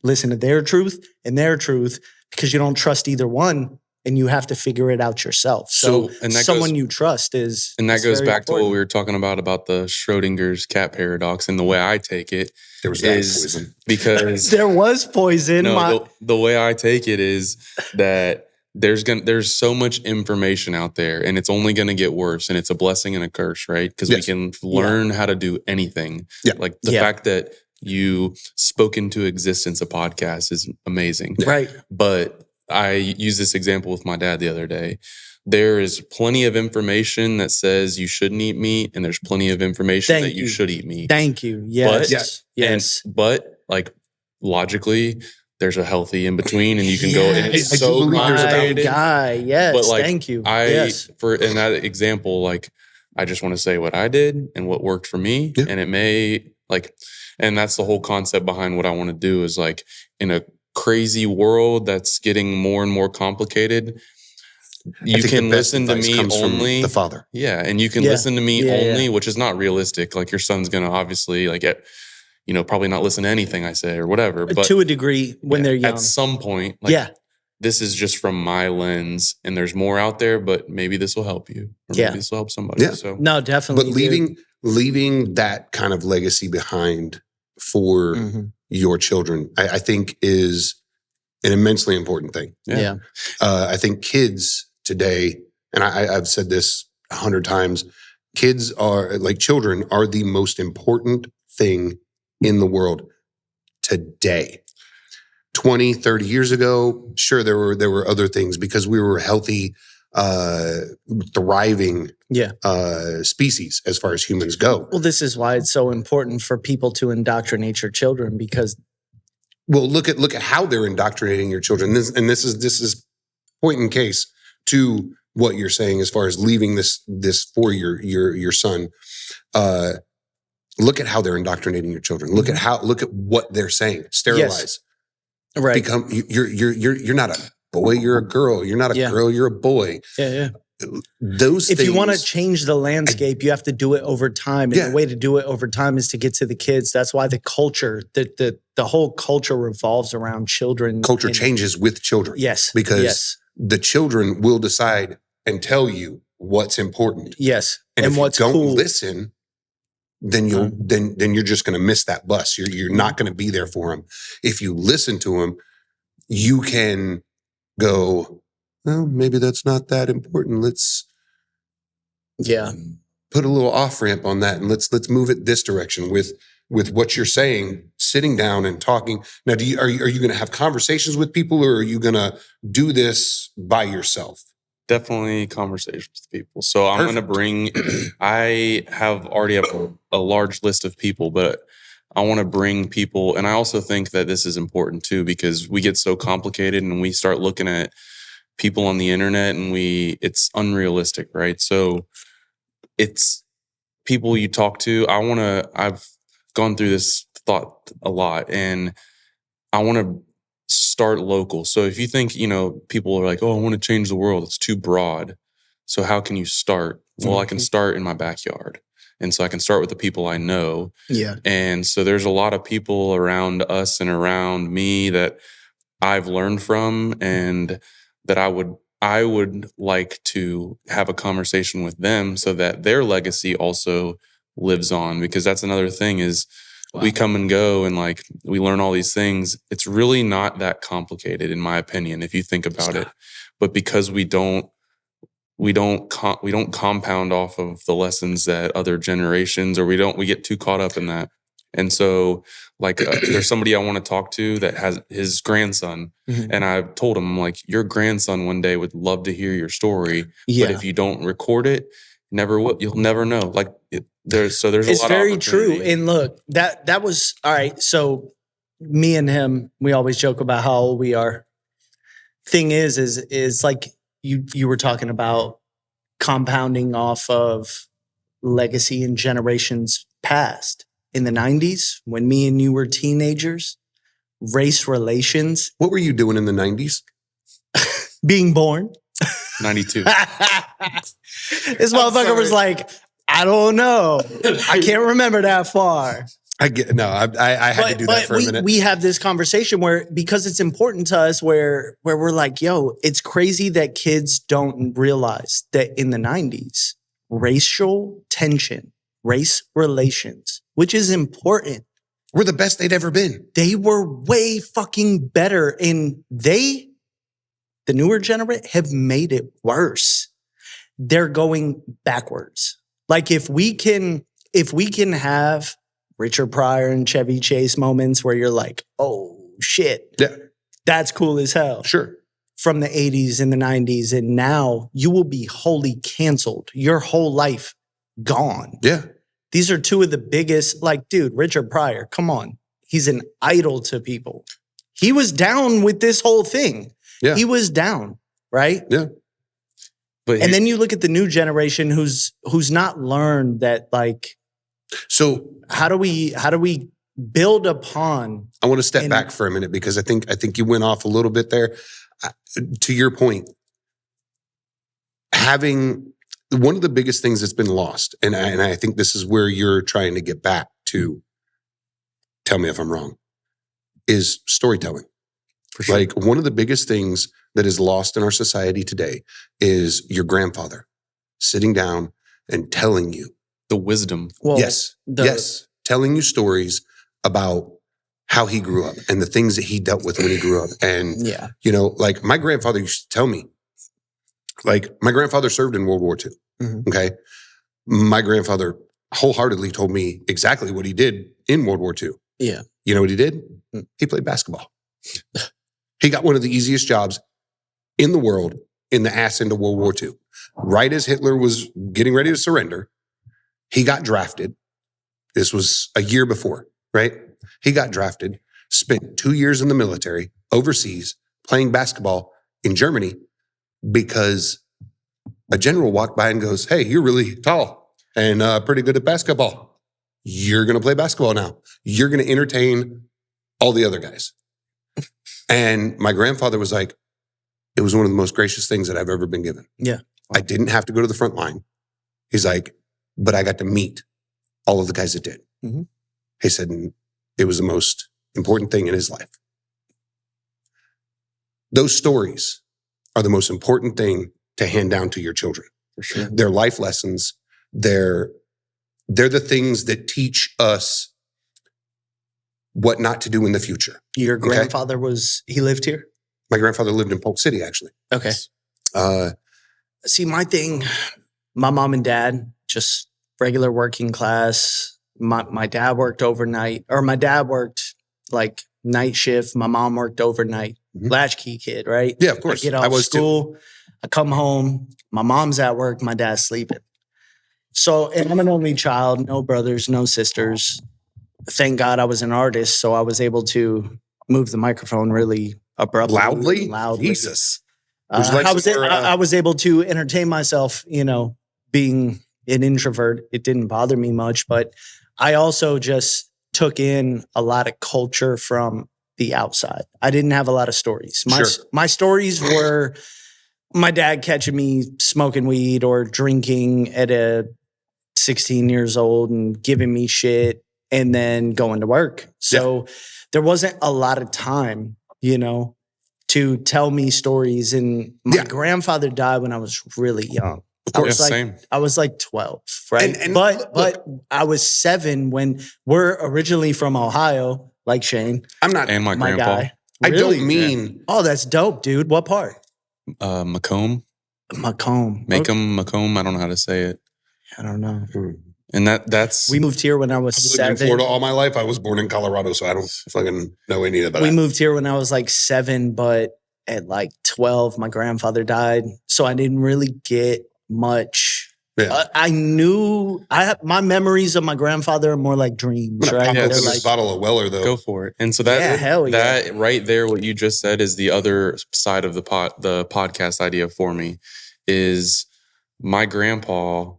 listen to their truth and their truth, because you don't trust either one and you have to figure it out yourself. So someone you trust is And that goes back important. to what we were talking about the Schrodinger's cat paradox. And the way I take it there was poison. Because there was poison. The way I take it is that there's so much information out there and it's only going to get worse, and it's a blessing and a curse, right? Because we can learn how to do anything. Like the fact that you spoke into existence a podcast is amazing. Right. But I used this example with my dad the other day. There is plenty of information that says you shouldn't eat meat, and there's plenty of information that you should eat meat. Thank you. Yes. But like logically, there's a healthy in between, and you can go. And it's so complicated. Yes. But like, thank you. For in that example, like I just want to say what I did and what worked for me, and it may and that's the whole concept behind what I want to do is like in a crazy world that's getting more and more complicated. You can listen to me only the Father. Yeah. And you can listen to me only, which is not realistic. Like your son's going to obviously probably not listen to anything I say or whatever. But to a degree when they're young. At some point, this is just from my lens and there's more out there, but maybe this will help you. Or maybe this will help somebody. Yeah. So no, definitely. But leaving that kind of legacy behind for your children, I think is an immensely important thing. Yeah. I think kids today, and I've said this 100 times, children are the most important thing in the world today. 20, 30 years ago, sure, there were other things because we were healthy, thriving species as far as humans go. Well, this is why it's so important for people to indoctrinate your children because look at how they're indoctrinating your children. This is point in case to what you're saying as far as leaving this for your son. Look at how they're indoctrinating your children. Look at what they're saying. Sterilize. Yes. Right. You're not a boy, you're a girl. You're not a girl, you're a boy. Yeah. Those if things, you want to change the landscape, you have to do it over time. And the way to do it over time is to get to the kids. That's why the culture, the whole culture revolves around children. Culture changes with children. Yes. Because the children will decide and tell you what's important. Yes. And if what's you don't cool. listen, then you're just going to miss that bus. You're not going to be there for them. If you listen to them, you can go, well, maybe that's not that important. Let's put a little off ramp on that, and let's move it this direction with what you're saying. Sitting down and talking. Now, are you going to have conversations with people, or are you going to do this by yourself? Definitely conversations with people. So I'm going to bring. I already have a large list of people, but I want to bring people, and I also think that this is important too because we get so complicated and we start looking at people on the internet and it's unrealistic, right? So it's people you talk to. I've gone through this thought a lot and I want to start local. So if you think, people are like, oh, I want to change the world, it's too broad. So how can you start? Well, I can start in my backyard. And so I can start with the people I know. Yeah. And so there's a lot of people around us and around me that I've learned from, and that I would like to have a conversation with them so that their legacy also lives on, because that's another thing is we come and go and like we learn all these things. It's really not that complicated, in my opinion, if you think about it. But because we don't compound off of the lessons that other generations, or we get too caught up in that. And so like there's somebody I want to talk to that has his grandson, and I've told him, like, your grandson one day would love to hear your story, but if you don't record it, you'll never know. Like there's a lot of opportunity. It's very true. And look, that was all right. So me and him, we always joke about how old we are. Thing is like you were talking about compounding off of legacy in generations past. In the 90s, when me and you were teenagers, race relations. What were you doing in the 90s? Being born. 92. This motherfucker was like, I don't know. I can't remember that far. I had to do that for a minute. We have this conversation where, because it's important to us, where we're like, yo, it's crazy that kids don't realize that in the 90s, racial tension, race relations, which is important, were the best they'd ever been. They were way fucking better. And the newer generation, have made it worse. They're going backwards. Like if we can have Richard Pryor and Chevy Chase moments where you're like, oh shit, that's cool as hell. Sure. From the 80s and the 90s. And now you will be wholly canceled. Your whole life gone. Yeah. These are two of the biggest, like, dude, Richard Pryor, come on. He's an idol to people. He was down with this whole thing. Yeah. He was down, right? Yeah. And then you look at the new generation who's not learned that, like, so how do we build upon? I want to step back for a minute, because I think you went off a little bit there. To your point, having one of the biggest things that's been lost, and I think this is where you're trying to get back to, tell me if I'm wrong, is storytelling. For sure. Like one of the biggest things that is lost in our society today is your grandfather sitting down and telling you the wisdom. Well, yes. Telling you stories about how he grew up and the things that he dealt with when he grew up. And, like my grandfather used to tell me, like my grandfather served in World War II. Mm-hmm. Okay. My grandfather wholeheartedly told me exactly what he did in World War II. Yeah. You know what he did? He played basketball. He got one of the easiest jobs in the world in the ass into World War II. Right as Hitler was getting ready to surrender, he got drafted. This was a year before, right? He got drafted, spent 2 years in the military overseas playing basketball in Germany because a general walked by and goes, hey, you're really tall and pretty good at basketball. You're going to play basketball now. You're going to entertain all the other guys. And my grandfather was like, it was one of the most gracious things that I've ever been given. Yeah. I didn't have to go to the front line. He's like, but I got to meet all of the guys that did. Mm-hmm. He said, it was the most important thing in his life. Those stories are the most important thing to hand down to your children. For sure. They're life lessons. They're the things that teach us what not to do in the future. Your grandfather he lived here? My grandfather lived in Polk City, actually. Okay. See, my thing, my mom and dad, just regular working class. My dad worked overnight, or my dad worked like night shift. My mom worked overnight. Mm-hmm. Latchkey kid, right? Yeah, of course. I get off school. I come home. My mom's at work. My dad's sleeping. So, and I'm an only child, no brothers, no sisters. Thank God I was an artist, so I was able to move the microphone really abruptly. Loudly. Jesus. I was able to entertain myself, being an introvert. It didn't bother me much, but I also just took in a lot of culture from the outside. I didn't have a lot of stories. Sure. My stories were my dad catching me smoking weed or drinking at 16 years old and giving me shit and then going to work. So there wasn't a lot of time, to tell me stories. And my grandfather died when I was really young. Of course, same. I was like 12, right? And but I was 7 when we're originally from Ohio, like Shane, I'm not. And my my grandpa, guy. I Really? don't mean. Oh, that's dope, dude. What part? Macomb, Macomb. Macomb. I don't know how to say it. I don't know. And that's We moved here when I was I've lived in 7. Florida all my life. I was born in Colorado, so I don't fucking know any of that. We moved here when I was like 7, but at like 12, my grandfather died. So I didn't really get much. Yeah. I knew my memories of my grandfather are more like dreams, I'm gonna right? pop Yeah, open They're this like, bottle of Weller though. go for it. And so that Yeah, hell yeah. that right there, what you just said is the other side of the podcast idea for me is my grandpa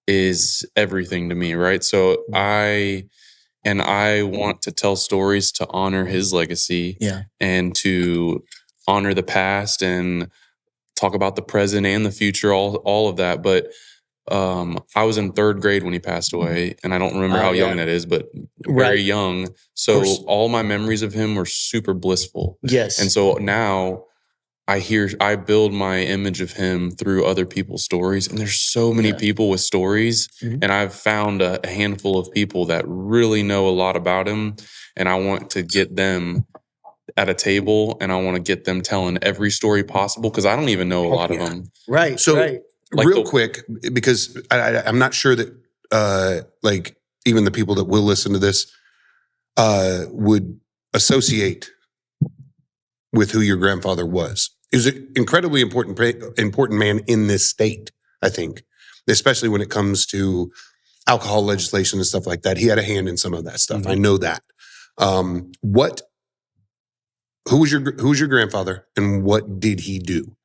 is everything to me, right? So I want to tell stories to honor his legacy yeah. and to honor the past and talk about the present and the future, all of that. But I was in 3rd grade when he passed away, and I don't remember how young that is, but very Right. young. So course. all my memories of him were super blissful. Yes. And so now I build my image of him through other people's stories. And there's so many people with stories. Mhm. And I've found a handful of people that really know a lot about him. And I want to get them at a table, and I want to get them telling every story possible because I don't even know a lot of them. right. So right. Like real quick, because I'm not sure that like even the people that will listen to this would associate with who your grandfather was. He was an incredibly important man in this state, I think, especially when it comes to alcohol legislation and stuff like that. He had a hand in some of that stuff. Mm-hmm. I know that. Who was your grandfather, and what did he do?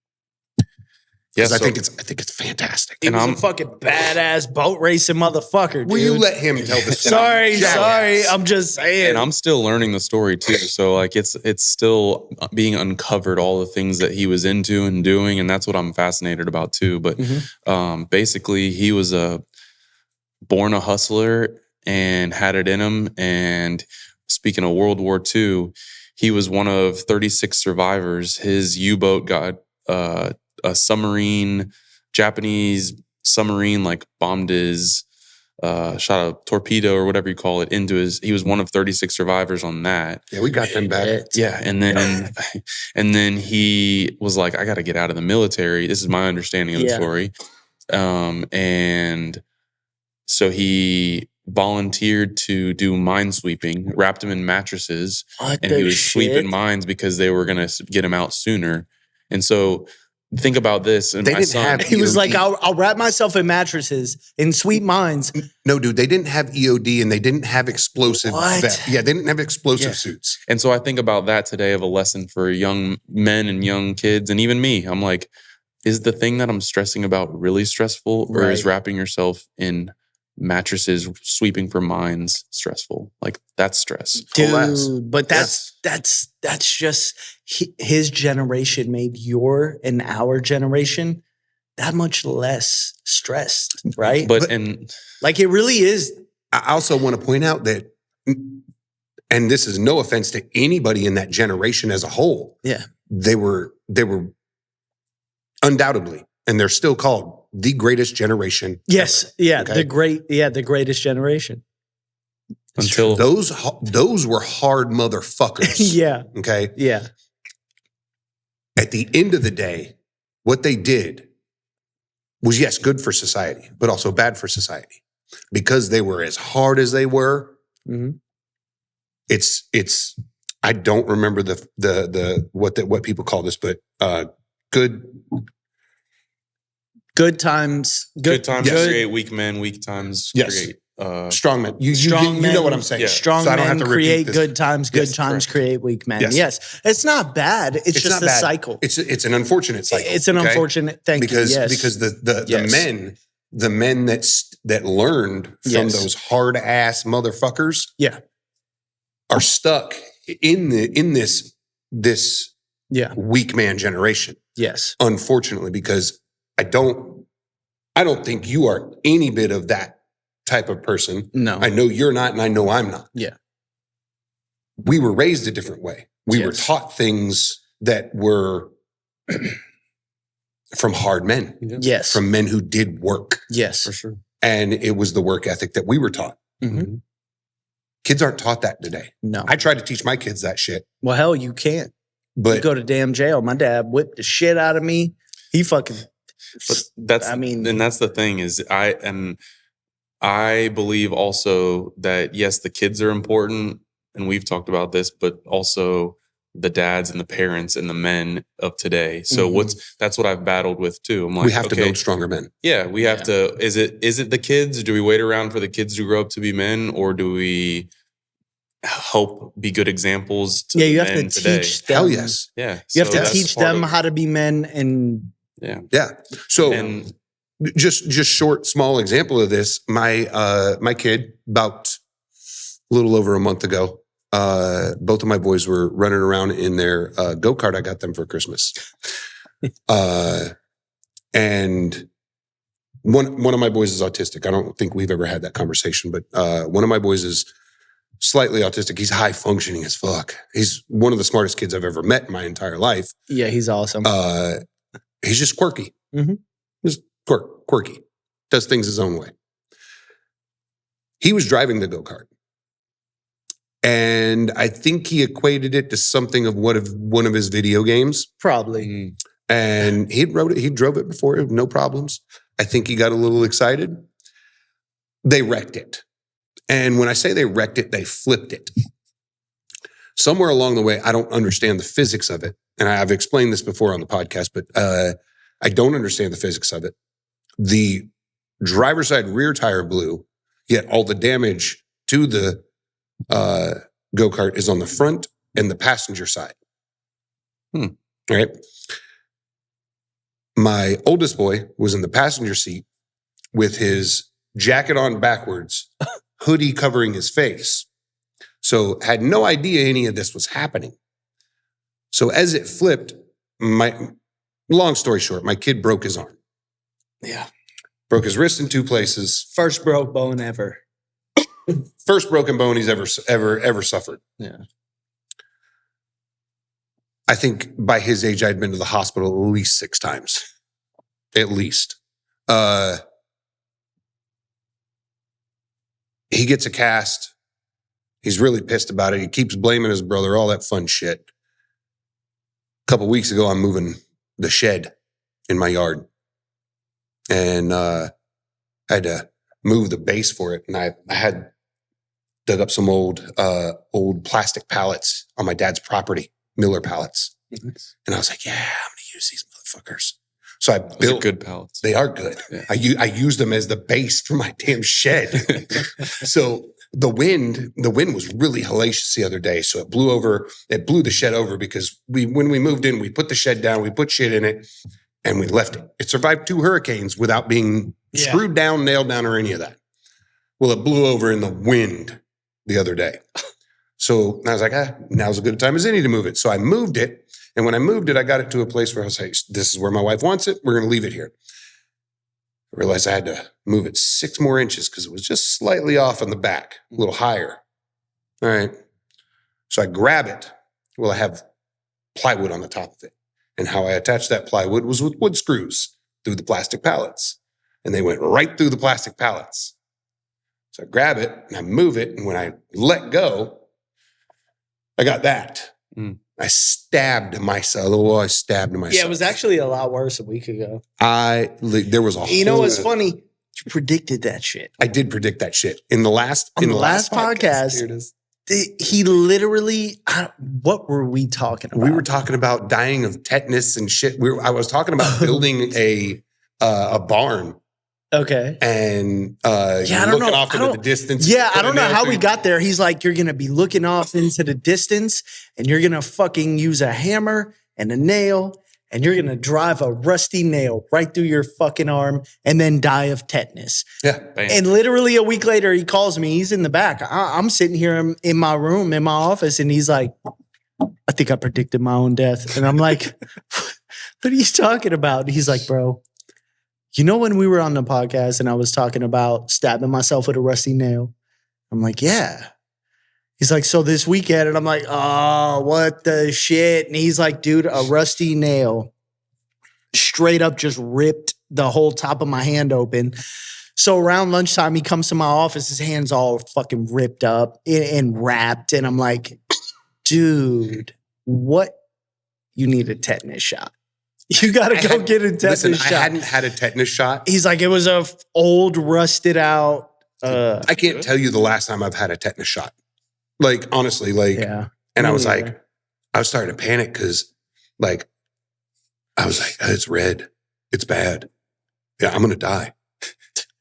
Yeah, Because I think it's fantastic. He and was I'm- a fucking badass boat racing motherfucker, dude. Will you let him tell the story? Sorry. I'm just saying. And I'm still learning the story too. So like it's still being uncovered, all the things that he was into and doing, and that's what I'm fascinated about too. But basically, he was born a hustler and had it in him. And speaking of World War II, he was one of 36 survivors. His U-boat got a submarine, Japanese submarine, like bombed his, shot a torpedo or whatever you call it into his. He was one of 36 survivors on that. Yeah, we got them back. Yeah, and then he was like, I got to get out of the military. This is my understanding of the story. And so he volunteered to do mine sweeping, wrapped him in mattresses, What and the he was shit? sweeping mines because they were going to get him out sooner. And so think about this. And They my didn't son, have He was EOD. like, I'll wrap myself in mattresses in sweet minds. No, dude, they didn't have EOD and they didn't have explosive. What? Yeah, they didn't have explosive Yeah. suits. and so I think about that today of a lesson for young men and young kids, and even me. I'm like, is the thing that I'm stressing about really stressful, or is Right. wrapping yourself in mattresses, sweeping for mines stressful? Like that's stress. Alas. Dude, but that's just his generation made your and our generation that much less stressed, right? But and like it really is. I also want to point out that, and this is no offense to anybody in that generation as a whole. Yeah. They were undoubtedly, and they're still called the greatest generation. Yes, yeah, Okay. the greatest generation. until Those were hard motherfuckers. Yeah, Okay. yeah, At the end of the day, what they did was, yes, good for society, but also bad for society because they were as hard as they were. Mhm. It's. I don't remember what people call this, but good. good times, good times Yes. create weak men, weak times Yes. create Strong men. You Strong know what men- I'm saying. yeah. Strong So I don't men have to repeat create this. good times. Good Yes, times correct. create weak men. Yes. Yes, it's not bad. It's just not a bad. cycle. It's an unfortunate cycle. It's an okay? unfortunate thing because yes. the men that learned from Yes. those hard ass motherfuckers Yeah. are stuck in this Yeah. weak man generation. Yes. Unfortunately, because I don't think you are any bit of that type of person. No. I know you're not, and I know I'm not. Yeah. We were raised a different way. We were Yes. taught things that were from hard men, Yes. from men who did work. Yes. For sure. And it was the work ethic that we were taught. Mhm. Kids aren't taught that today. No. I try to teach my kids that shit, Well, hell, you can't. You but go to damn jail. My dad whipped the shit out of me. He fucking. But that's, I mean- and that's the thing is I believe also that yes, the kids are important, and we've talked about this, but also the dads and the parents and the men of today. So Mhm. that's what I've battled with too. I'm like, we have to okay, build stronger men. yeah, we have to. Is it the kids? Do we wait around for the kids to grow up to be men, or do we help be good examples to Yeah, the you have men to today? teach them. Hell yes. Yeah, You have so to that's teach part them of- how to be men, and Yeah. So And just short, small example of this. My kid, about a little over a month ago, both of my boys were running around in their go-kart I got them for Christmas. And one of my boys is autistic. I don't think we've ever had that conversation, but one of my boys is slightly autistic. He's high functioning as fuck. He's one of the smartest kids I've ever met in my entire life. yeah, he's awesome. He's just quirky. Mhm. Just quirky. Does things his own way. He was driving the go-kart. And I think he equated it to something of one of his video games. Probably. And he drove it before, no problems. I think he got a little excited. They wrecked it. And when I say they wrecked it, they flipped it. Somewhere along the way, I don't understand the physics of it. And I've explained this before on the podcast, but I don't understand the physics of it. The driver's side rear tire blew, yet all the damage to the go-kart is on the front and the passenger side. All right. My oldest boy was in the passenger seat with his jacket on backwards, hoodie covering his face. So had no idea any of this was happening. So as it flipped, long story short, my kid broke his arm. Yeah. Broke his wrist in two places. First broke bone ever. First broken bone he's ever suffered. Yeah. I think by his age, I'd been to the hospital at least 6 times. At least. He gets a cast. He's really pissed about it. He keeps blaming his brother, all that fun shit. A couple weeks ago, I'm moving the shed in my yard. And I had to move the base for it. And I had dug up some old plastic pallets on my dad's property, Miller pallets. And I was like, yeah, I'm going to use these motherfuckers. So I those are built good pallets. They are good. Yeah. I used them as the base for my damn shed. So the wind was really hellacious the other day. So it blew the shed over because when we moved in, we put the shed down, we put shit in it, and we left it. It survived 2 hurricanes without being screwed down, nailed down, or any of that. Well, it blew over in the wind the other day. So I was like, now's as good a time as any to move it. So I moved it. And when I moved it, I got it to a place where I was like, this is where my wife wants it. We're going to leave it here. I realized I had to move it 6 more inches because it was just slightly off on the back, a little higher. All right. So I grab it. Well, I have plywood on the top of it. And how I attached that plywood was with wood screws through the plastic pallets. And they went right through the plastic pallets. So I grab it and I move it. And when I let go, I got that. I stabbed myself. Yeah, it was actually a lot worse a week ago. There was a You know whole- what's funny? You predicted that shit. I did predict that shit in the last On the last Here podcast, it is. he literally, what were we talking about? we were talking about dying of tetanus and shit. I was talking about building a barn Okay. and I don't looking know. off into the distance. Yeah, I Put a don't know nail how through- we got there. He's like, you're going to be looking off into the distance and you're going to fucking use a hammer and a nail and you're going to drive a rusty nail right through your fucking arm and then die of tetanus. Yeah. Bam. And literally a week later, he calls me. He's in the back. I'm sitting here in my room, in my office, and he's like, I think I predicted my own death. And I'm like, what are you talking about? And he's like, bro, you know when we were on the podcast and I was talking about stabbing myself with a rusty nail? I'm like, yeah. He's like, so this weekend, and I'm like, oh, what the shit? And he's like, dude, a rusty nail straight up just ripped the whole top of my hand open. So around lunchtime, he comes to my office, his hand's all fucking ripped up and wrapped. And I'm like, dude, what? You need a tetanus shot. You got to go get a tetanus shot. I hadn't had a tetanus shot. He's like, it was a old, rusted out. I can't tell you the last time I've had a tetanus shot. Like, honestly, like, Yeah. and I was Yeah. like, I was starting to panic because, like, I was like, it's red. It's bad. Yeah, I'm going to die.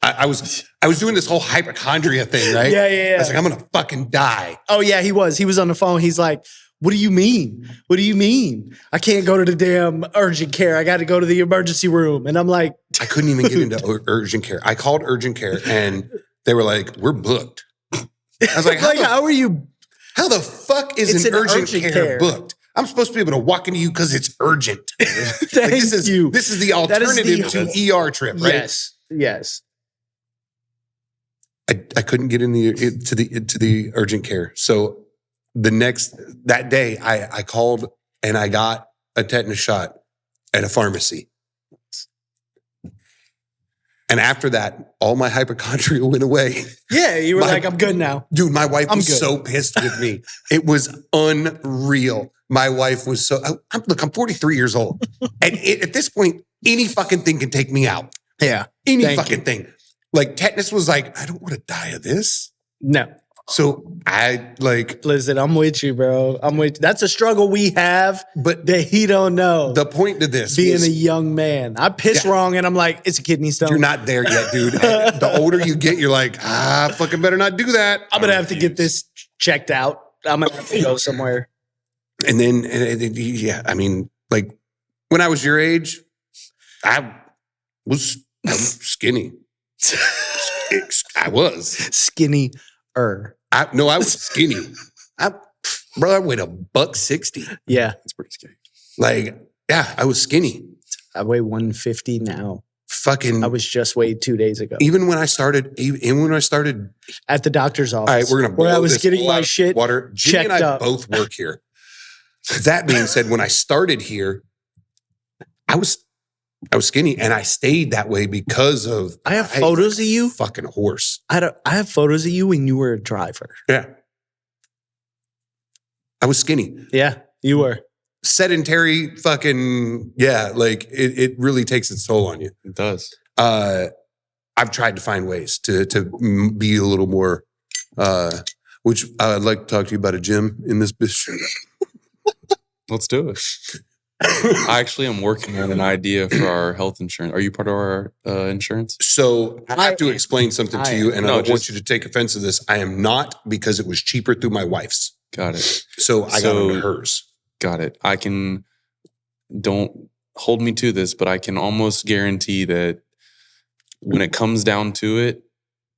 I was doing this whole hypochondria thing, right? Yeah. I was like, I'm going to fucking die. Oh, yeah, he was. He was on the phone. He's like, what do you mean? What do you mean? I can't go to the damn urgent care. I got to go to the emergency room. And I'm like, I couldn't even get into urgent care. I called urgent care and they were like, we're booked. I was like, how are you? how the fuck is It's an an urgent urgent care care. booked? I'm supposed to be able to walk into you because it's urgent. Thank this is you. This is the That is the- alternative to ER trip, right? Yes. I couldn't get to the urgent care. So that day I called and I got a tetanus shot at a pharmacy. And after that, all my hypochondria went away. Yeah, you were like, I'm good now. Dude, my wife I'm was good. so pissed with me. It was unreal. My wife was so, I'm 43 years old. And at this point, any fucking thing can take me out. Yeah. Any Thank fucking thing. Like tetanus was like, I don't want to die of this. No. So I like, Listen, I'm with you, bro. I'm with you. That's a struggle we have but that he don't know. the point to this being was, a young man. I piss Yeah. wrong and I'm like, it's a kidney stone. you're not there yet, dude. And the older you get, you're like, fucking better not do that. I'm going to have to get this checked out. I'm going to have to go somewhere. And then, yeah, I mean, like when I was your age, I was skinny. I was. Skinny. I was skinny. I weighed $160. Yeah. That's pretty scary. Like, yeah, I was skinny. I weigh 150 now. Fucking. I was just weighed 2 days ago Even when I started, at the doctor's office. all right, we're gonna where I blow was this getting all my out of shit water. Jimmy and checked I up. both work here. That being said, when I started here, I was skinny, and I stayed that way because of I have photos of you. fucking horse. I have photos of you when you were a driver. Yeah, I was skinny, Yeah, you were. sedentary. Fucking yeah, like it really takes its toll on you. It does. I've tried to find ways to be a little more. Which I'd like to talk to you about a gym in this bitch. Let's do it. I actually am working on an idea for our health insurance. Are you part of our insurance? So I have to explain something to you, and I No, don't want you to take offense to this. I am not, because it was cheaper through my wife's. Got it. So I got So- into hers. Got it. Don't hold me to this, but I can almost guarantee that when it comes down to it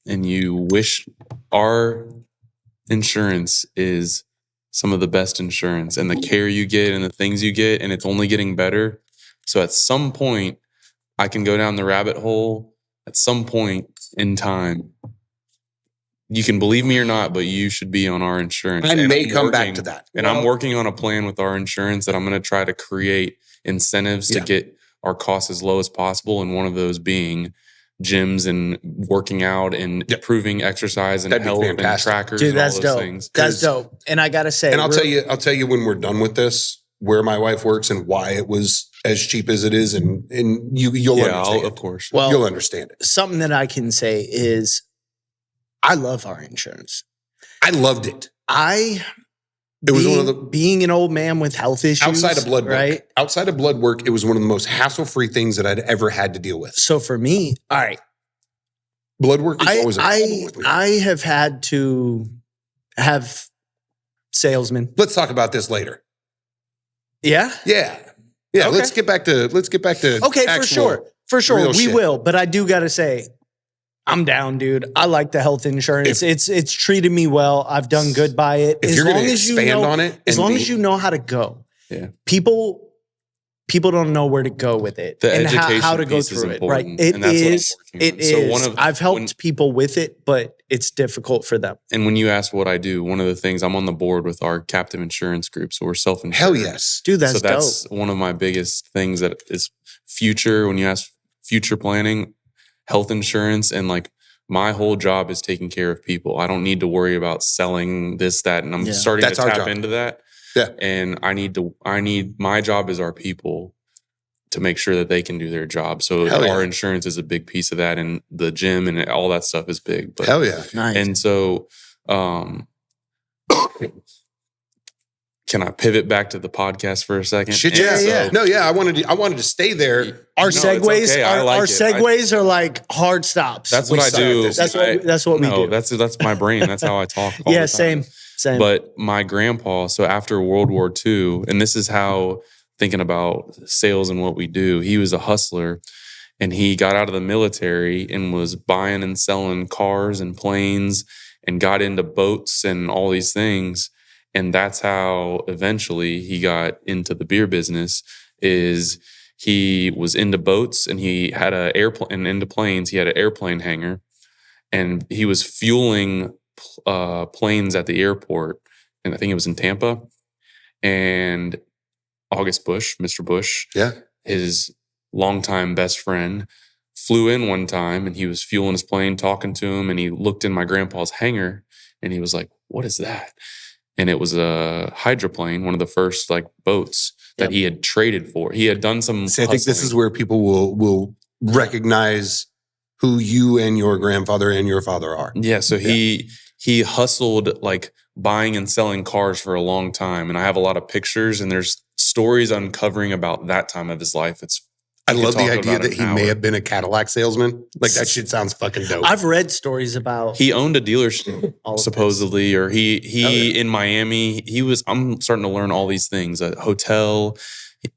and you wish our insurance is some of the best insurance and the care you get and the things you get, and it's only getting better. So at some point, I can go down the rabbit hole. At some point in time, you can believe me or not, but you should be on our insurance. I And may I'm come back working- to that. And I'm working on a plan with our insurance that I'm going to try to create incentives to Yeah. get our costs as low as possible. And one of those being gyms and working out and Yep. improving exercise and That'd be health and fantastic. trackers Dude, and all that's those dope. things. That's 'Cause- dope. And I gotta say, And I'll tell you when we're done with this, where my wife works and why it was as cheap as it is, and you'll Yeah, understand. of course. well, You'll understand it. something that I can say is, I love our insurance. I loved it. It was one of the- being an old man with health issues Outside of blood work, right? outside of blood work, it was one of the most hassle-free things that I'd ever had to deal with. So for me, all right, Blood work is always a problem with me. I have had to have salesmen. Let's talk about this later. Yeah, Yeah. Yeah, Okay. let's get back to Okay, actual for sure, real we shit. will. But I do got to say, I'm down, dude. I like the health insurance. It's treated me well. I've done good by it. If As you're long going to as you expand know, on it, as and long be- as you know how to go. Yeah. People don't know where to go with it The and how education to go piece is through it. Right? important, It and that's what I'm is. working It on. So is. I've helped people with it, but it's difficult for them. And when you ask what I do, one of the things, I'm on the board with our captive insurance group, so we're self-insured. hell yes. Dude, that's So that's dope. one of my biggest things that is future. When you ask future planning, health insurance, and like my whole job is taking care of people. I don't need to worry about selling this, that, and I'm Yeah. starting That's to our tap job. into that. Yeah. And my job is our people to make sure that they can do their job. So Hell yeah. our insurance is a big piece of that, and the gym and all that stuff is big. But Hell yeah. Nice. and so, can I pivot back to the podcast for a second? Shit, And yeah. yeah. No, yeah. I wanted to stay there. Our No, it's segues, okay. I like our it. segues are like hard stops. That's We what I suck do. at this. That's what we No, do. that's my brain. That's how I talk. All Yeah, the time. same. But my grandpa, so after World War II, and this is how, thinking about sales and what we do, he was a hustler, and he got out of the military and was buying and selling cars and planes and got into boats and all these things. And that's how eventually he got into the beer business. Is he was into boats, and he had an airplane, and into planes. He had an airplane hangar, and he was fueling planes at the airport, and I think it was in Tampa. And August Bush, Mr. Bush, Yeah. his longtime best friend, flew in one time, and he was fueling his plane, talking to him, and he looked in my grandpa's hangar, and he was like, "What is that?" And it was a hydroplane, one of the first like boats that he had traded for. He had done some. See, I think this hustling. is where people will recognize who you and your grandfather and your father are. Yeah, so he hustled like buying and selling cars for a long time, and I have a lot of pictures, and there's stories uncovering about that time of his life. I we could love the talk idea about that it he an may hour. have been a Cadillac salesman. Like that shit sounds fucking dope. I've read stories about He owned a dealership all of supposedly, or he Oh, yeah. in Miami. I'm starting to learn all these things: a hotel,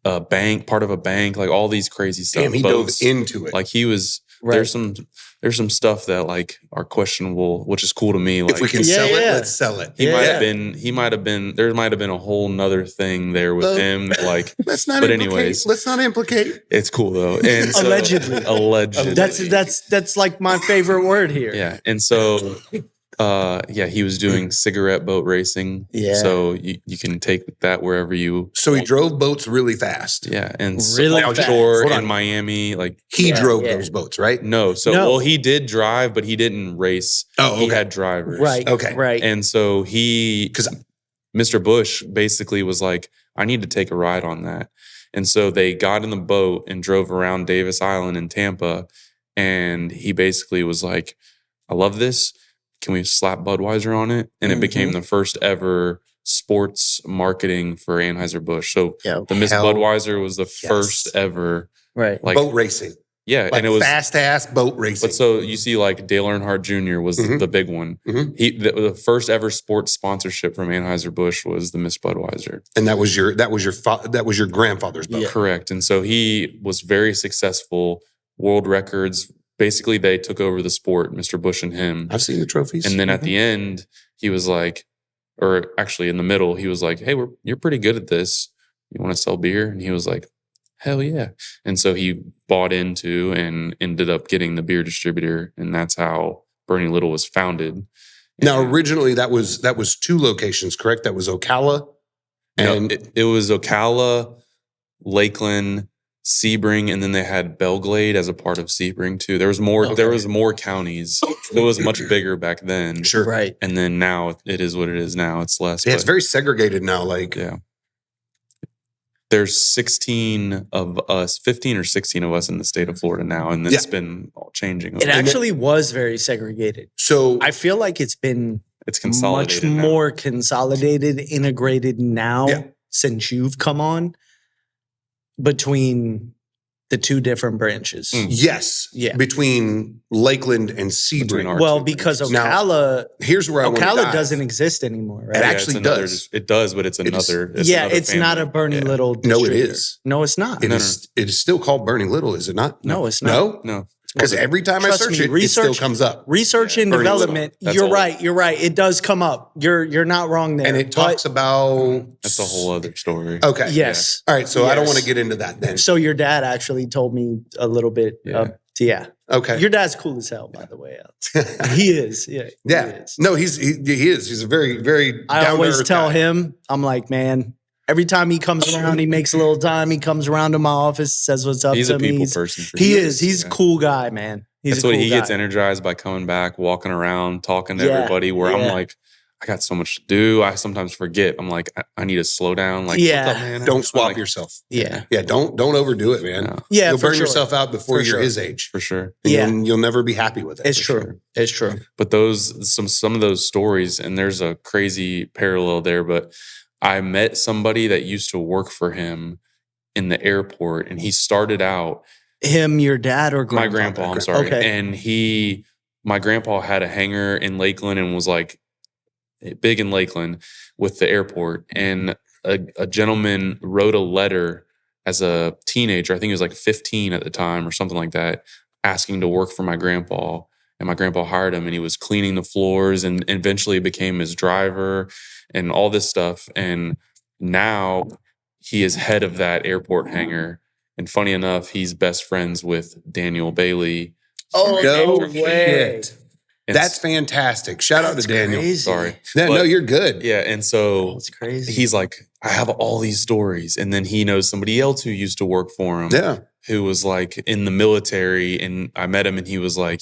a bank, part of a bank, like all these crazy stuff. Damn, he boats. dove into it. Like he was. Right. There's some stuff that like are questionable, which is cool to me. Like if we can Yeah, sell it, yeah. let's sell it. He Yeah. might have been there might have been a whole nother thing there with Well, him that like Let's not but implicate. anyways. Let's not implicate. it's cool though. And so, Allegedly. allegedly. that's like my favorite word here. yeah. And so he was doing cigarette boat racing. Yeah. So you can take that wherever you So he drove boats really fast. yeah. And Really so fast. offshore Hold in on. Miami, like He Yeah, drove yeah. those boats, right? no. So No. well he did drive, but he didn't race. Oh, He okay. had drivers. Right. Okay. Right. And so Because Mr. Bush basically was like, I need to take a ride on that. And so they got in the boat and drove around Davis Island in Tampa. And he basically was like, I love this. Can we slap Budweiser on it? And it became the first ever sports marketing for Anheuser-Busch. So Yeah. the Miss Hell Budweiser was the first ever, Right. like, boat racing, yeah. like and it was, fast ass boat racing. but so you see, like Dale Earnhardt Jr. was Mhm. the big one. Mhm. The first ever sports sponsorship from Anheuser-Busch was the Miss Budweiser. And that was your grandfather's boat. Yeah. Correct. And so he was very successful, world records. Basically, they took over the sport, Mr. Bush and him. I've seen the trophies. And then at the end, he was like, or actually in the middle, he was like, hey, you're pretty good at this. You want to sell beer? And he was like, hell yeah. And so he bought into and ended up getting the beer distributor. And that's how Bernie Little was founded. Now, And- originally that was two locations, correct? That was Ocala and no, it was Ocala, Lakeland, Sebring, and then they had Belglade as a part of Sebring too. There was more. Okay. There was more counties. It was much bigger back then. sure. Right. And then now it is what it is. Now it's less. Yeah, it's but very segregated now. Like, yeah. There's 16 of us, 15 or 16 of us in the state of Florida now, and it's been all changing. It actually was very segregated. so I feel like it's been it's much consolidated now. more consolidated, integrated now Yeah. since you've come on between The two different branches. Yes. Yeah. Between Lakeland and Sebring. our Well, two because branches. Now, Ocala, Here's where I want to Ocala dive. doesn't exist anymore, right? It actually it's another- does. It does, but it's It is- another. It's not a family. Burning Yeah. Little No, it distributor. is. No, it's not. It is still called Burning Little, is it not? No, it's not. No? No. Because every time I Trust search me, it, it still comes up. Research and Burning Little. development. That's You're old. right. You're right. It does come up. You're not wrong there. And it talks about... That's a whole other story. Okay. Yes. All right, so I don't Yes. want to get into that then. So your dad actually told me a little bit. Yeah. Okay. Your dad's cool as hell, by the way. He is. Yeah. Yeah. He is. No, he is. He's a very, very I always down-to-earth tell guy. him, I'm like, man, every time he comes around, he makes a little time. He comes around to my office, says what's up He's to a me. people person. For He sure. is. He's Yeah. a cool guy, man. He's That's a what cool he guy. gets energized by coming back, walking around, talking to Yeah, everybody. Where I'm yeah. like, I got so much to do. I sometimes forget. I'm like, I need to slow down. Like, Yeah. what's up, man? Don't swap Like, yourself. Yeah. Yeah, don't overdo it, man. No, Yeah. You'll for burn sure. yourself out before For you're sure. his age. for sure. And Yeah. you'll never be happy with it. It's for true. sure. It's true. But some of those stories, and there's a crazy parallel there. But I met somebody that used to work for him in the airport, and he started out Him, your dad, or my grandfather? grandpa. I'm sorry, Okay. and my grandpa had a hangar in Lakeland and was like big in Lakeland with the airport. And a gentleman wrote a letter as a teenager. I think he was like 15 at the time or something like that, asking to work for my grandpa. And my grandpa hired him, and he was cleaning the floors and eventually became his driver and all this stuff. And now he is head of that airport hangar. And funny enough, he's best friends with Daniel Bailey. Oh, No no way. shit. And That's fantastic. Shout out to Daniel. Crazy. sorry. Yeah, no, But- you're good. Yeah. And so That's crazy. he's like, I have all these stories. And then he knows somebody else who used to work for him, Yeah. who was like in the military. And I met him and he was like,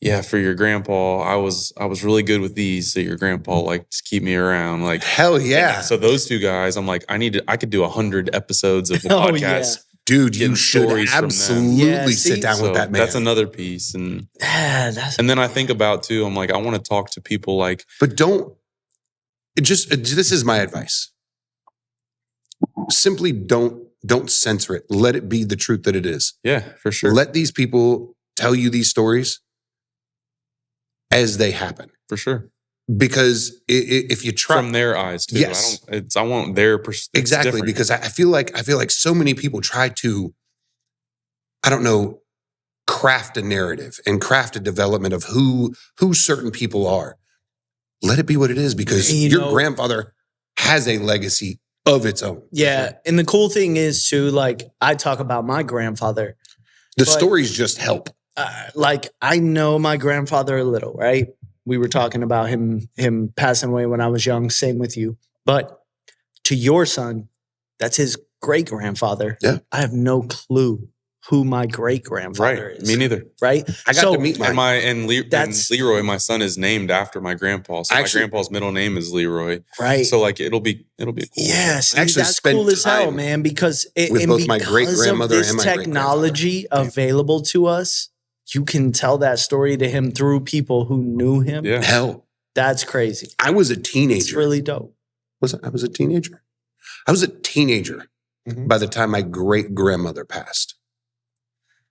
yeah, for your grandpa, I was really good with these. So your grandpa liked to keep me around. Like, Hell yeah. so those two guys, I'm like, I could do 100 episodes of the Oh, podcast. Dude, you getting should stories from them. absolutely Yeah, sit see? down So with that man. that's another piece. And That's then I think about too, I'm like, I want to talk to people like, But this is my advice. Simply don't censor it. Let it be the truth that it is. yeah, for sure. Let these people tell you these stories as they happen. For sure. Because if you try From their eyes too. Yes. I want their perspective. exactly, because I feel like so many people try to, I don't know, craft a narrative and craft a development of who certain people are. Let it be what it is, because And you your know- grandfather has a legacy of its own. yeah. And the cool thing is too, like I talk about my grandfather. The But- stories just help. Like I know my grandfather a little, right? We were talking about him passing away when I was young. Same with you. But to your son, that's his great grandfather. Yeah. I have no clue who my great grandfather Right. is. Me neither. Right. I got to meet mine. And That's- Leroy, my son, is named after my grandpa. So Actually- my grandpa's middle name is Leroy. right. So like it'll be cool. Yes, Actually that's spent cool as hell, time man. Because with and both my because great-grandmother of this and my great-grandfather. technology available to us, you can tell that story to him through people who knew him. Yeah. Hell, That's crazy. I was a It's teenager. really dope. I was a teenager. I was a teenager Mhm. by the time my great grandmother passed.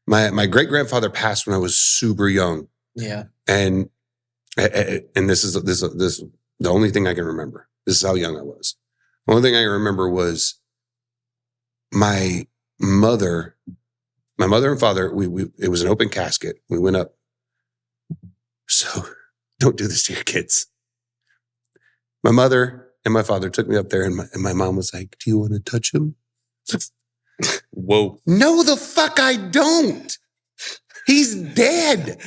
My great grandfather passed when I was super young, Yeah. and this is the only thing I can remember. This is how young I was. The only thing I can remember was my mother and father. It was an open casket. We went up. So don't do this to your kids. My mother and my father took me up there, and my mom was like, "Do you want to touch him?" Whoa. No, the fuck I don't. He's dead.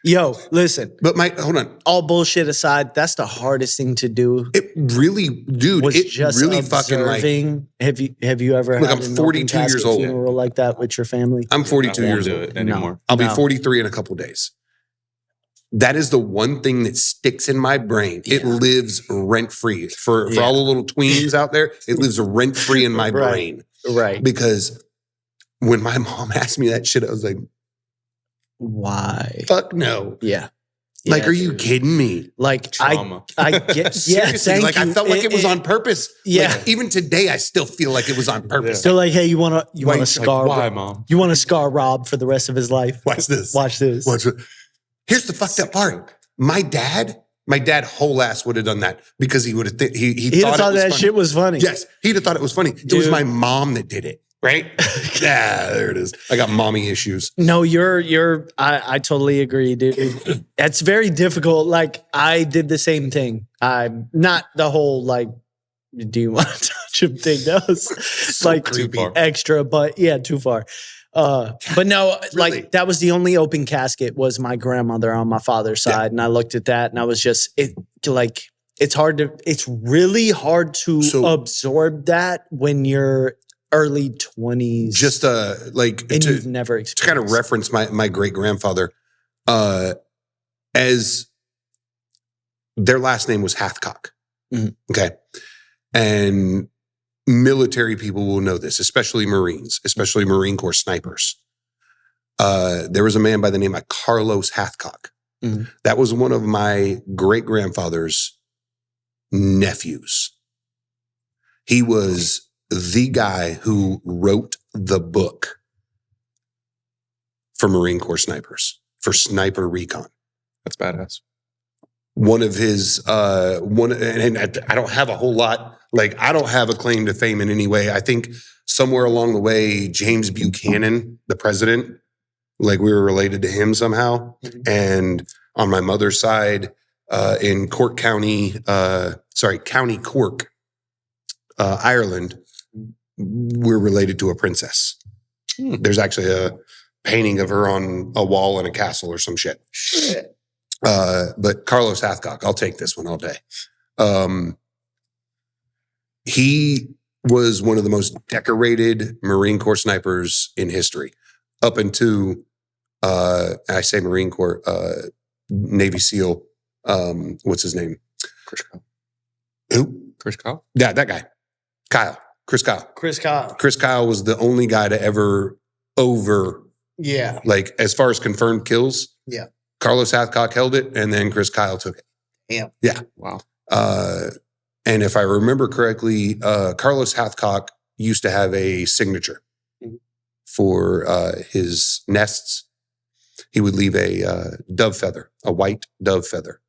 Yo, listen, But hold on. all bullshit aside, that's the hardest thing to do. It really, dude, Was it just really fucking like, observing. Have you ever Look, had I'm an 42 open years casket old. funeral like that with your family? I'm 42 I won't years do old. it anymore. I'll be No. 43 in a couple days. That is the one thing that sticks in my brain. It Yeah. lives rent free. For Yeah. all the little tweens out there, it lives rent free in my Right. brain. Right. Because when my mom asked me that shit, I was like, Why? fuck no. Yeah. Like, Yeah, are you dude. kidding me? Like Trauma. I get Seriously, thank like I you. felt like it was on purpose. Yeah. Like, even today, I still feel like it was on purpose. So like, hey, you want to Why- scar? Like, why, Mom? You want to scar Rob for the rest of his life? Watch this. Watch this. Watch it. Here's the fucked up part. My dad, whole ass would have done that because he would have he He'd have thought thought it was that funny. shit was funny. Yes, he'd have thought it was funny. It was Dude. my mom that did it, right? Yeah, there it is. I got mommy issues. No, I totally agree, dude. It's very difficult. Like I did the same thing. I'm not the whole like, do you want to touch him thing? That was like creepy. Too far. extra, but yeah, too far. But no, Really? like that was the only open casket was my grandmother on my father's Yeah. side. And I looked at that and I was just, it's really hard to So- absorb that when you're early 20s. Just like and to you've never kind experienced. of reference my great grandfather, as their last name was Hathcock. Mhm. Okay, and military people will know this, especially Marines, especially Marine Corps snipers. There was a man by the name of Carlos Hathcock. Mhm. That was one of my great grandfather's nephews. He was the guy who wrote the book for Marine Corps snipers, for sniper recon. That's badass. One of his, and I don't have a whole lot, like I don't have a claim to fame in any way. I think somewhere along the way, James Buchanan, the president, like we were related to him somehow. Mhm. And on my mother's side, in Cork County, County Cork, Ireland, we're related to a princess. There's actually a painting of her on a wall in a castle or some shit. But Carlos Hathcock, I'll take this one all day. He was one of the most decorated Marine Corps snipers in history, up into, I say Marine Corps, Navy SEAL. What's his name? Chris Kyle. Who? Chris Kyle? Yeah, that guy. Kyle. Chris Kyle. Chris Kyle. Chris Kyle was the only guy to ever Yeah. like as far as confirmed kills. Yeah. Carlos Hathcock held it, and then Chris Kyle took it. Wow. And if I remember correctly, Carlos Hathcock used to have a signature Mhm. for his nests. He would leave a dove feather, a white dove feather,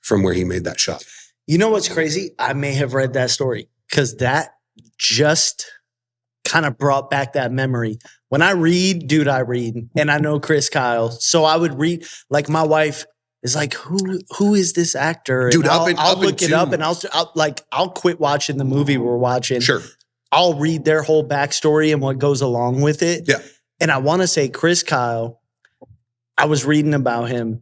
from where he made that shot. You know what's crazy? I may have read that story because that just kind of brought back that memory. When I read, dude, I read, and I know Chris Kyle, so I would read. Like my wife is like, "Who is this actor?" And Dude, I'll look it up, and I'll quit watching the movie we're watching. Sure. I'll read their whole backstory and what goes along with it. Yeah. And I want to say Chris Kyle. I was reading about him,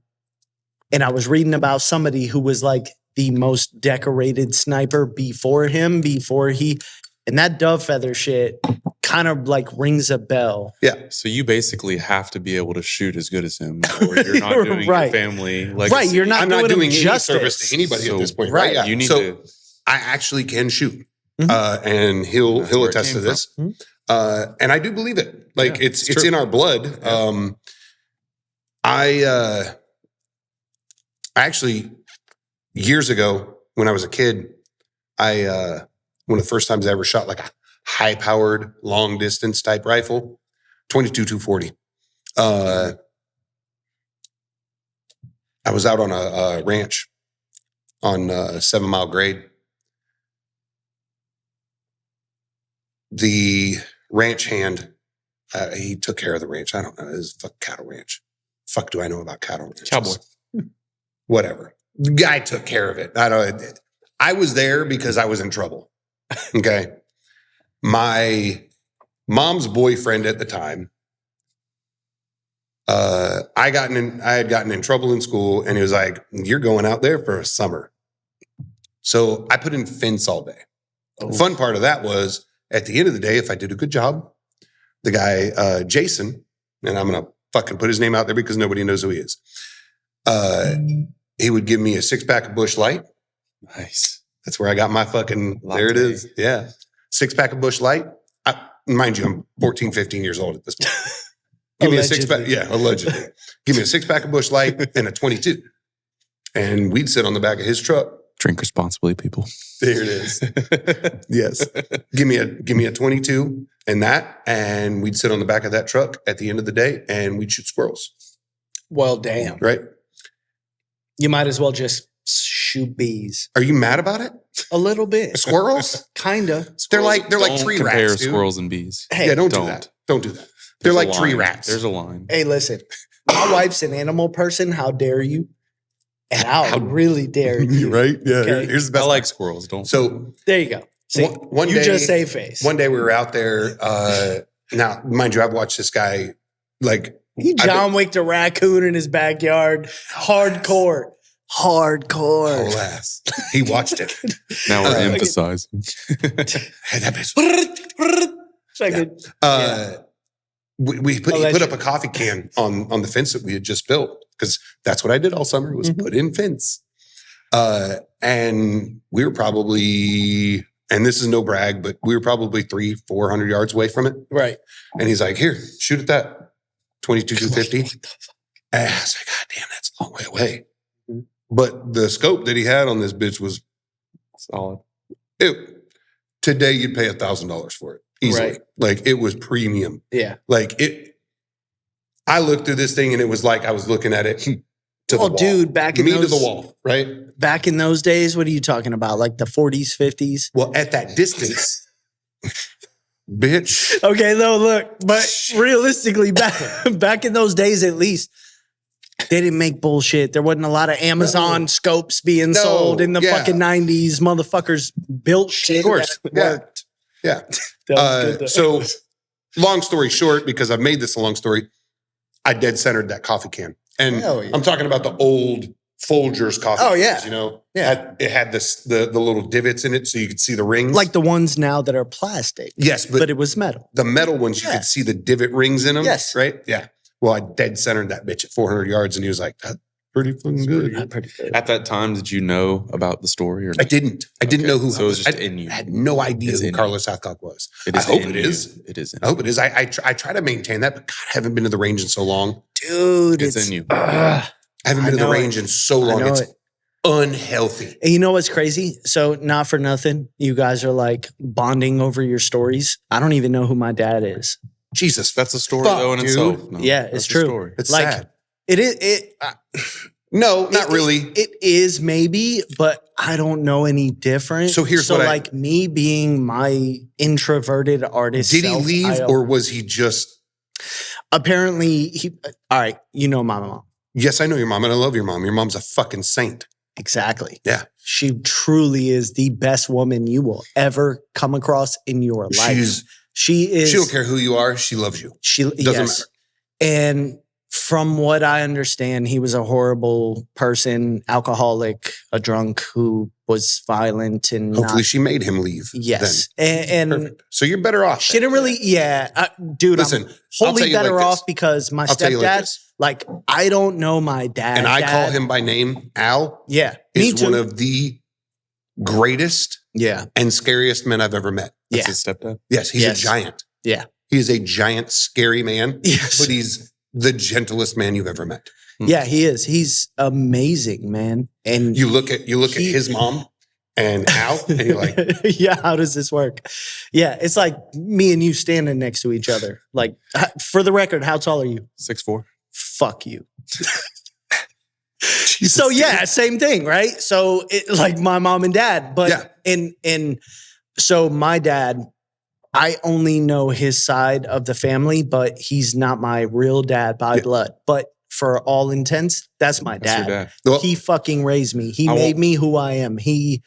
and I was reading about somebody who was like the most decorated sniper before he, and that dove feather shit kind of like rings a bell. So you basically have to be able to shoot as good as him, or you're not doing Right. your family legacy. Right, you're not I'm not doing doing him any justice. service to anybody So- at this point. right, Right. Yeah. You need So to. I actually can shoot. Mhm. And he'll That's where it attest to came this. from. And I do believe it. Like Yeah, it's it's in true. our blood. Yeah. I actually years ago when I was a kid, one of the first times I ever shot like a high powered long distance type rifle, 22-240. I was out on a ranch on 7 Mile Grade. The ranch hand, he took care of the ranch. I don't know. It was a cattle ranch. Fuck do I know about cattle ranches? Cowboy. Whatever. Guy took care of it. I was there because I was in trouble. Okay. My mom's boyfriend at the time, I had gotten in trouble in school, and he was like, "You're going out there for a summer." So I put in fence all day. The fun part of that was at the end of the day, if I did a good job, the guy, Jason, and I'm going to fucking put his name out there because nobody knows who he is. He would give me a 6-pack of Busch Light. Nice. That's where I got my fucking, there it Latte. is. Yeah. 6-pack of Busch Light. Mind you, I'm 14, 15 years old at this point. Give me a 6-pack. Yeah, allegedly. Give me a 6-pack of Busch Light and a 22. And we'd sit on the back of his truck. Drink responsibly, people. There it is. Yes. Give me a 22 and that, and we'd sit on the back of that truck at the end of the day and we'd shoot squirrels. Well, damn. Right? You might as well just shoot bees. Are you mad about it? A little bit. Squirrels? Kinda. They're like Don't tree compare rats, dude. squirrels and bees. Hey, Yeah, don't do that. Don't do that. They're There's like a tree line. rats. There's a line. hey, listen. My wife's an animal person. How dare you? And I'll really dare you. Right? Yeah. Okay. Here's the I best. like squirrels. Don't. So There you go. See, one you day, just save face. One day we were out there. Now, mind you, I've watched this guy like He John Wicked a raccoon in his backyard. Hardcore. Hardcore. whole ass. He watched it. now we're Uh, emphasizing. Hey, that bitch. It's like a- We put up a coffee can on the fence that we had just built because that's what I did all summer was put in fence. And we were probably, and this is no brag, but we were probably 300-400 yards away from it. right. And he's like, "Here, shoot at that 22-250." And I was like, "God damn, that's a long way away." But the scope that he had on this bitch was Solid. today you'd pay $1,000 for it easily. Right. Like it was premium. Yeah. Like it, I looked through this thing and it was like I was looking at it to the Well, wall. dude, back in Me those to the wall, right? back in those days, what are you talking about? Like the 40s, 50s? Well, at that distance, bitch. Okay, no, look, but realistically, back in those days, at least, they didn't make bullshit. There wasn't a lot of Amazon scopes being No, sold in the yeah. fucking 90s. Motherfuckers built shit. Of course, that yeah. worked. Yeah. That was good, though. So, long story short, because I've made this a long story, I dead centered that coffee can, and Hell yeah. I'm talking about the old Folgers coffee. Oh, cans, yeah. you know, Yeah. It had the little divots in it, so you could see the rings. Like the ones now that are plastic, yes, but it was metal. the metal ones, you Yeah. could see the divot rings in them. Yes. Right? Yeah. Well, I dead centered that bitch at 400 yards, and he was like, "That's pretty fucking good." Pretty good. At that time, did you know about the story? Or I didn't. I didn't Okay, know who. so it was just I in you. had no idea It's who in Carlos Southcock was. It I is hope in it you. is. It is. I hope it is. I try to maintain that, but God, I haven't been to the range in so long. Dude, It's in you. I haven't I been to the know range in so long. know It's it. unhealthy. And you know what's crazy? So, not for nothing, you guys are like bonding over your stories. I don't even know who my dad is. Jesus, That's a story Fuck, though in dude. itself. No, Yeah, that's it's a true. story. it's like- sad. It is. No, not really. It is maybe, but I don't know any different. So here's what I- like me being my introverted artist. Did he self, leave, or was he just? apparently he? All right, you know my mom. Yes, I know your mom, and I love your mom. Your mom's a fucking saint. Exactly. Yeah. She truly is the best woman you will ever come across in your life. She is. She don't care who you are. She loves you. She Doesn't yes. matter. And from what I understand, he was a horrible person, alcoholic, a drunk who was violent and Hopefully, not, she made him leave. yes. Then. And Perfect. So you're better off. she didn't really, dude. Listen, I'm I'll tell wholly you like better this. off because my I'll tell you like stepdad, this. like I don't know my dad, And I call dad. him by name. Al Yeah, me is too. one of the greatest yeah, and scariest men I've ever met. That's yeah, his stepdad. Yes, he's Yes. a giant. Yeah. He is a giant, scary man, yes, but he's the gentlest man you've ever met. yeah. He is. He's amazing, man. And You look at He- his mom and Al, and you're like, yeah, how does this work? Yeah, it's like me and you standing next to each other. Like, for the record, how tall are you? 6'4". Fuck you. So yeah, same thing, right? So like my mom and dad, but Yeah. and so my dad, I only know his side of the family, but he's not my real dad by Yeah. blood. But for all intents, that's my That's your dad. dad. well, He fucking raised me. He I made won't- me who I am. He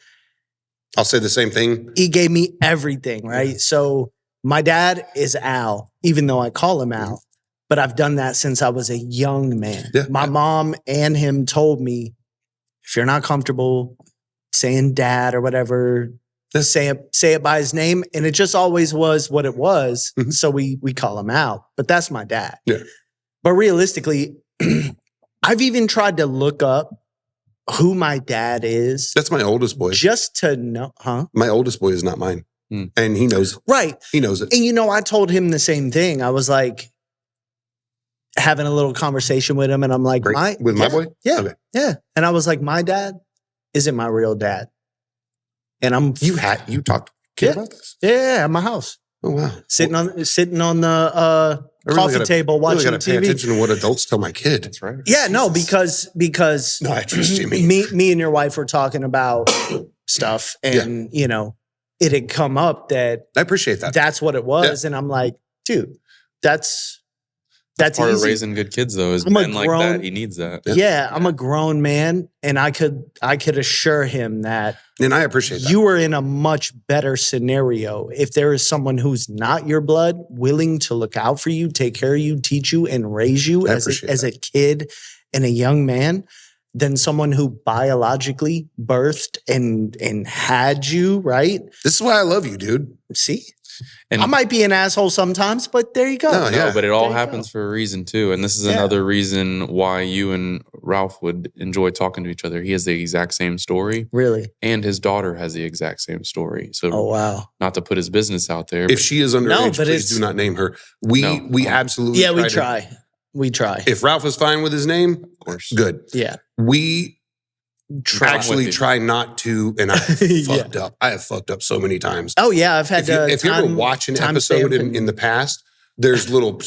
I'll say the same thing. gave me everything, right? So my dad is Al, even though I call him Al, but I've done that since I was a young man. Yeah. My mom and him told me, if you're not comfortable saying dad or whatever, say it by his name. And it just always was what it was. Mhm. So we call him Al, but that's my dad. Yeah. But realistically, I've even tried to look up who my dad is That's my oldest boy. just to know, My oldest boy is not mine, Hmm. and he knows. Right. He knows it. And I told him the same thing. I was like, having a little conversation with him, and I'm like, Great. With my boy? Yeah. Okay. Yeah. And I was like, my dad isn't my real dad. And I'm You talked to kid about this? yeah, at my house. Oh wow. Sitting on the I really coffee gotta- table really watching gotta pay TV. attention to what adults tell my kid. That's right. Yeah, no, Jesus. because No, I trust Jimmy. me and your wife were talking about stuff, and you know, it had come up that I appreciate that. that's what it was, and I'm like, dude, that's Part of easy. raising good kids, though, is I'm a men like grown- that. He needs that. Yeah, I'm a grown man, and I could assure him that And I appreciate that. you are in a much better scenario if there is someone who's not your blood willing to look out for you, take care of you, teach you, and raise you I as appreciate a kid and a young man than someone who biologically birthed and had you, right? This is why I love you, dude. See? And I might be an asshole sometimes, but there you go. No, yeah. no, but it all There you happens for a reason too. And this is Yeah. another reason why you and Ralph would enjoy talking to each other. He has the exact same story, Really? and his daughter has the exact same story. So, Oh, wow. not to put his business out there, If she is underage, No, but please it's- do not name her. We No. absolutely Yeah, we to- try. We try. If Ralph is fine with his name, of course, good. Yeah. We Try actually with you. try not to, and I Yeah. fucked up. I have fucked up so many times. Oh, yeah. I've had If you ever watch an episode in the past, there's little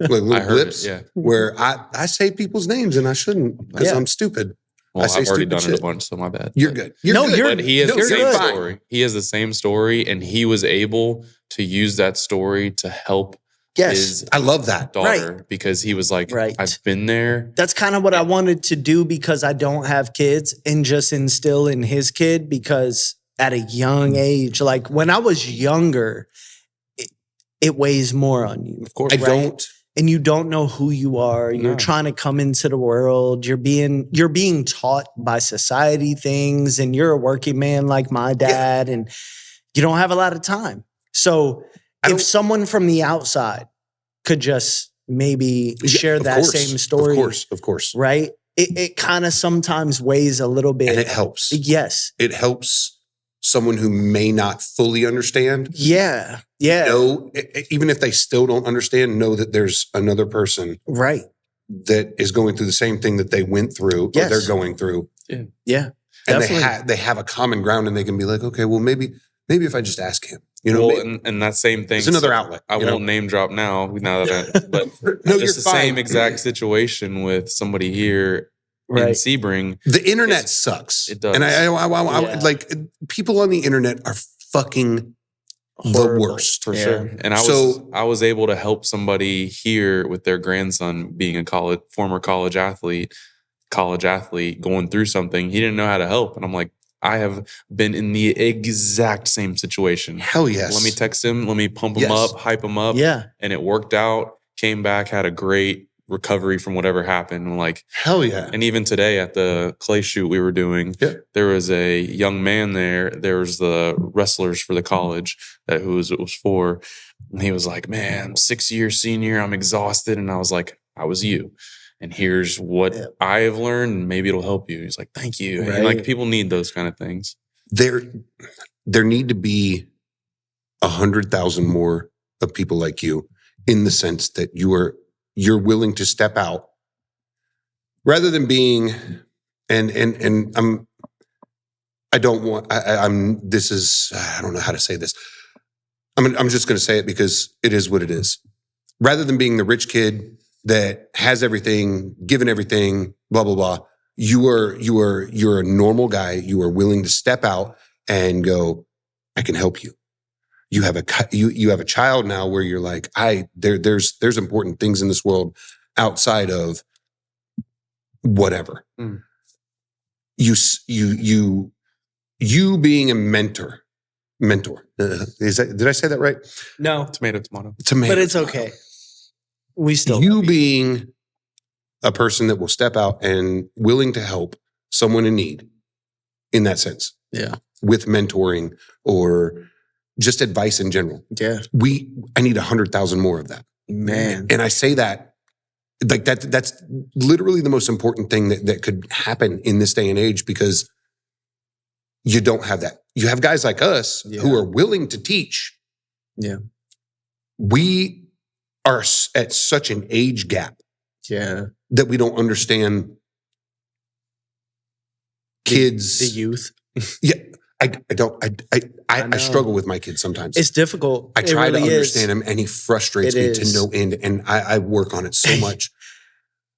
little I heard blips it. Yeah. where I say people's names and I shouldn't because Yeah. I'm stupid. Well, say I've already stupid done it shit. a bunch, so my bad. You're But- good. You're No, good. you're- But he has No, the you're same fine. story. He has the same story, and he was able to use that story to help Yes. his I love that. daughter because he was like, Right. I've been there. That's kind of what I wanted to do because I don't have kids and just instill in his kid because at a young age, like when I was younger, it weighs more on you. Of course. I don't. And you don't know who you are. You're No. trying to come into the world. You're being taught by society things, and you're a working man like my dad, and you don't have a lot of time. So I if don't- someone from the outside could just maybe share Of that course, same story, Of course. right? It kind of sometimes weighs a little bit. And it helps. Yes. It helps someone who may not fully understand Yeah. Yeah. know, even if they still don't understand, know that there's another person Right. that is going through the same thing that they went through or Yes. they're going through. Yeah. And Definitely. they have a common ground and they can be like, okay, well, maybe if I just ask him, you know, Well, maybe- and that same thing. it's another outlet. I you know? won't name drop now that but No, just you're the fine. same exact situation with somebody here in Right. Sebring. The internet It's- sucks. it does. And I Yeah. like people on the internet are fucking the Horrible. worst. For Yeah. sure. And I was able to help somebody here with their grandson being a former college athlete going through something. He didn't know how to help. And I'm like, I have been in the exact same situation. Hell yes. Let me text him. Let me pump him Yes. up, hype him up. Yeah. And it worked out. Came back, had a great recovery from whatever happened. And like, Hell yeah. and even today at the clay shoot we were doing, Yeah. there was a young man there. There was the wrestlers for the college it was for. And he was like, man, I'm 6-year senior. I'm exhausted. And I was like, I was you. And here's what Yeah. I have learned. And maybe it'll help you. He's like, thank you. And Right. like people need those kind of things. There need to be 100,000 more of people like you in the sense that you're willing to step out rather than being and I don't know how to say this. I'm just going to say it because it is what it is. Rather than being the rich kid that has everything, given everything, blah blah blah, you're a normal guy. You are willing to step out and go, I can help you. You have a child now where you're like, there's important things in this world outside of whatever. Mm. You being a mentor. Did I say that right? No. Tomato. But it's okay. We still You love being a person that will step out and willing to help someone in need in that sense. Yeah. With mentoring or just advice in general. Yeah. I need 100,000 more of that. Man. And I say that like that's literally the most important thing that could happen in this day and age because you don't have that. You have guys like us who are willing to teach. Yeah. We are at such an age gap Yeah. that we don't understand kids. The youth. Yeah. I don't. I know. struggle with my kids sometimes. It's difficult. I try it really to understand is. him, and he frustrates It me is. to no end. And I work on it so much.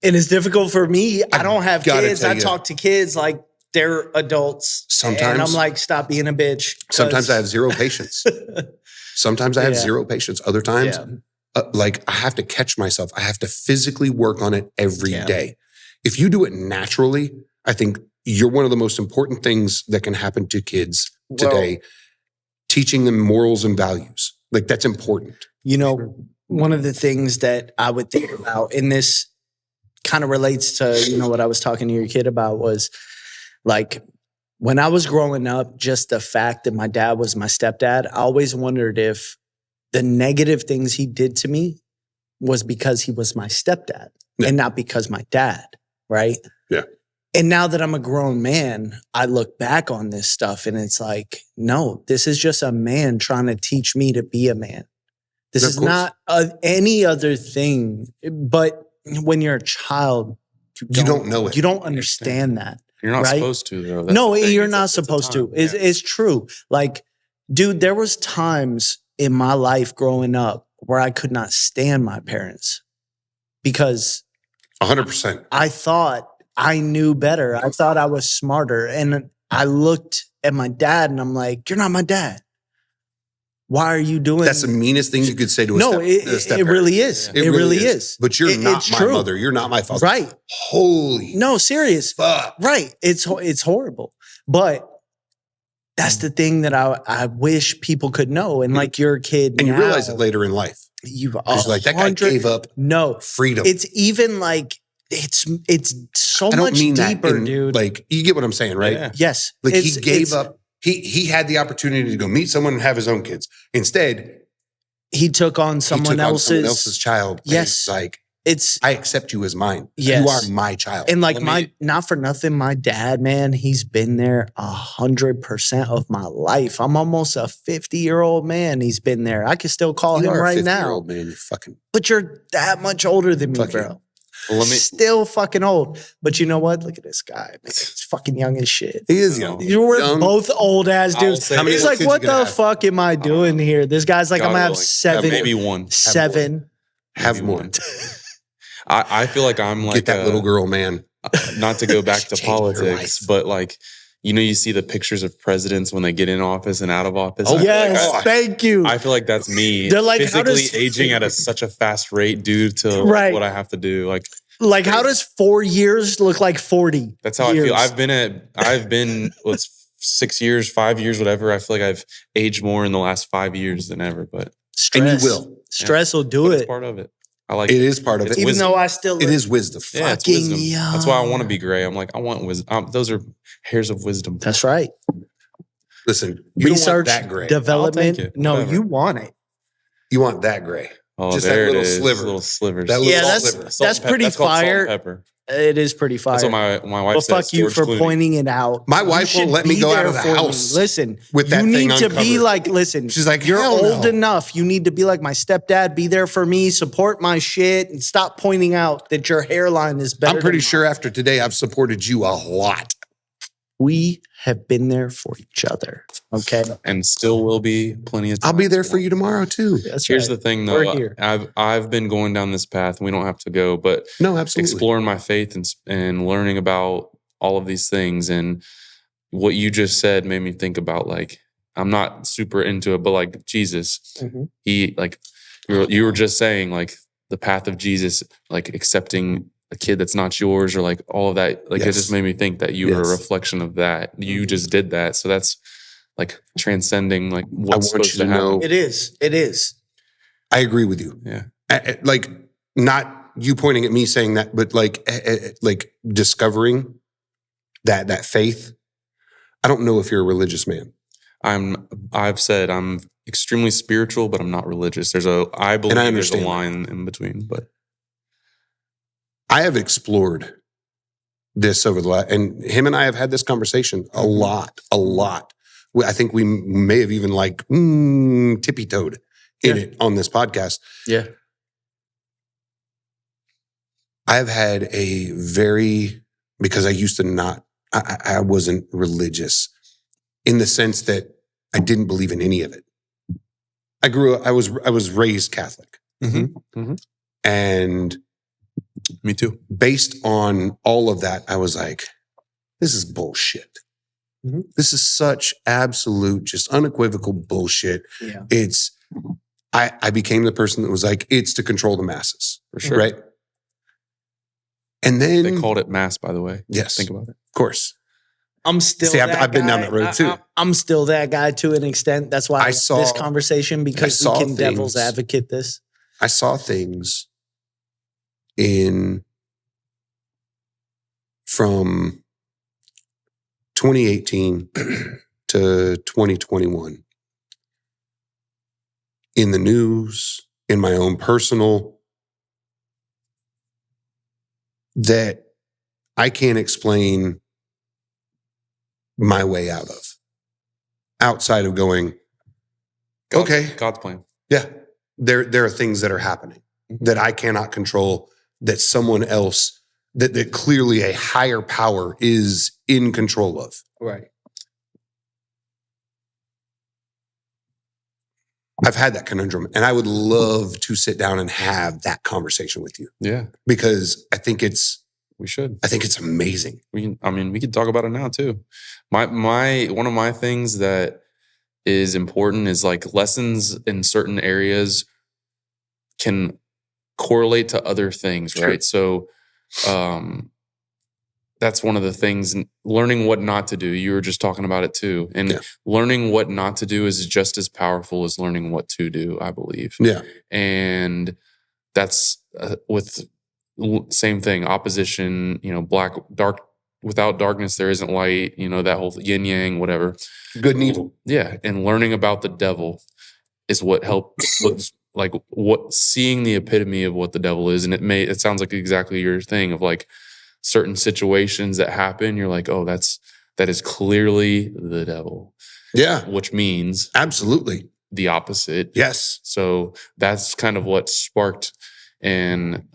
And it's difficult for me. I don't have gotta kids. tell I you. talk to kids like they're adults. Sometimes- And I'm like, stop being a bitch. Sometimes I have zero patience. Sometimes I have Yeah. zero patience. Other times, like I have to catch myself. I have to physically work on it every day. Yeah. If you do it naturally, I think you're one of the most important things that can happen to kids today. Teaching them morals and values. Like that's important. You know, one of the things that I would think about, and this kind of relates to, you know, what I was talking to your kid about was like when I was growing up, just the fact that my dad was my stepdad, I always wondered if the negative things he did to me was because he was my stepdad and not because my dad, right? Yeah. And now that I'm a grown man, I look back on this stuff and it's like, no, this is just a man trying to teach me to be a man. This Of is course. not any other thing. But when you're a child, You don't know it. You don't understand that. You're not Right? supposed to, though. That's No, the thing, you're is not it's a supposed time. to. It's true. Like, dude, there was times in my life growing up where I could not stand my parents because 100%. I thought I knew better. I thought I was smarter. And I looked at my dad and I'm like, you're not my dad. Why are you doing That's the meanest thing you could say to a No, step it really is. Yeah. It really is. But you're not it's my true. mother. You're not my father. Right. Holy No, serious. fuck. Right. It's horrible. But that's the thing that I wish people could know. And like your kid And you now, realize it later in life. You Because like that guy 100 gave up No, freedom. it's even like it's so I don't much mean deeper, that in, dude. like you get what I'm saying, right? Yeah. Yes, Like he it's- gave it's- up. He had the opportunity to go meet someone and have his own kids. Instead, He took on he someone took on else's. someone else's child. And Yes. it's like It's I accept you as mine. Yes. You are my child. and like Let me- not for nothing. My dad, man, he's been there 100% of my life. I'm almost a 50-year-old man. He's been there. I can still call you him are a right 50-year-old now. man. You fucking But you're that much older than me, Fuck bro. you. Well, let me. Still fucking old. But you know what? Look at this guy, man. He's fucking young as shit. he is young. You were Young. both old ass I'll dudes. say How many He's more like, kids what you gonna the have? fuck am I doing here? This guy's like, God I'm gonna have willing. seven. Maybe one. Seven. Have Maybe more. one. I feel like I'm like Get that little girl, man. not to go back to Change her politics, life. but like, you know, you see the pictures of presidents when they get in office and out of office. Oh, I feel Yes, like thank you. I feel like that's me. They're like, how physically does- aging at such a fast rate due to Right. what I have to do. Like Like, how does 4 years look like 40? that's how years? I feel. I've been what's 6 years, 5 years, whatever. I feel like I've aged more in the last 5 years than ever. But Stress. And you will. Stress will do it's it. part of it. I like It is part of It's it. Even wisdom. though I still It is wisdom. Yeah, it's fucking wisdom. young. That's why I want to be gray. I'm like, I want wisdom. Those are hairs of wisdom. That's right. Listen, you Research, don't want that gray. development. I'll take it. No, Whatever. you want it. You want that gray. Oh, Just that there little it is. sliver. Little slivers. That Yeah, little that's sliver. that's pretty That's called salt and fire. pepper. It is pretty fire. That's what my wife Well, says. fuck you George for Clooney. pointing it out. My You wife won't should let me be go out there of the for me. house Listen, with that you thing need to be uncovered. like, listen, She's like, you're hell old no. enough. You need to be like my stepdad. Be there for me. Support my shit, and stop pointing out that your hairline is better. I'm pretty than sure mine. after today, I've supported you a lot. We have been there for each other. Okay, and still will be plenty of time. I'll be there for you tomorrow too. that's Here's right. the thing, We're though. here. I've been going down this path. And we don't have to go, but No, absolutely. exploring my faith and learning about all of these things. And what you just said made me think about, like, I'm not super into it, but like Jesus, Mhm. he like you were just saying, like the path of Jesus, like accepting a kid that's not yours, or like all of that. Like it Yes. just made me think that you were a Yes. reflection of that. Mm-hmm. You just did that, so that's like transcending like what's want supposed you to to happen. know- It is. It is. I agree with you. Yeah. Like not you pointing at me saying that, but like discovering that faith. I don't know if you're a religious man. I've said I'm extremely spiritual, but I'm not religious. I believe there's a understand that. line in between, but I have explored this over the last, and him and I have had this conversation a lot. I think we may have even like tippy-toed in Yeah. it on this podcast. Yeah. I've had because I used to not, I wasn't religious in the sense that I didn't believe in any of it. I was raised Catholic. And me too. Based on all of that, I was like, this is bullshit. This is such absolute, just unequivocal bullshit. Yeah. I became the person that was like, it's to control the masses. For sure. Right. And then they called it mass, by the way. Yes. Think about it. Of course. I'm still. See, I've been down that road too. I'm still that guy to an extent. That's why I saw this conversation, because we can devil's advocate this. I saw things from 2018 to 2021 in the news, in my own personal, that I can't explain my way out of, outside of going, okay, God's plan. Yeah, there are things that are happening that I cannot control, that someone else, that clearly a higher power is in control of. Right. I've had that conundrum, and I would love to sit down and have that conversation with you. Yeah, because I think we should. I think it's amazing. We can talk about it now too. One of my things that is important is like lessons in certain areas can correlate to other things, right? So that's one of the things, learning what not to do. You were just talking about it too. And learning what not to do is just as powerful as learning what to do, I believe. Yeah. And that's with same thing, opposition, dark, without darkness, there isn't light, that whole yin yang, whatever. Good and evil. Yeah. And learning about the devil is what helped, seeing the epitome of what the devil is. And it sounds like exactly your thing of like certain situations that happen. You're like, oh, that is clearly the devil. Yeah. Which means absolutely the opposite. Yes. So that's kind of what sparked. And,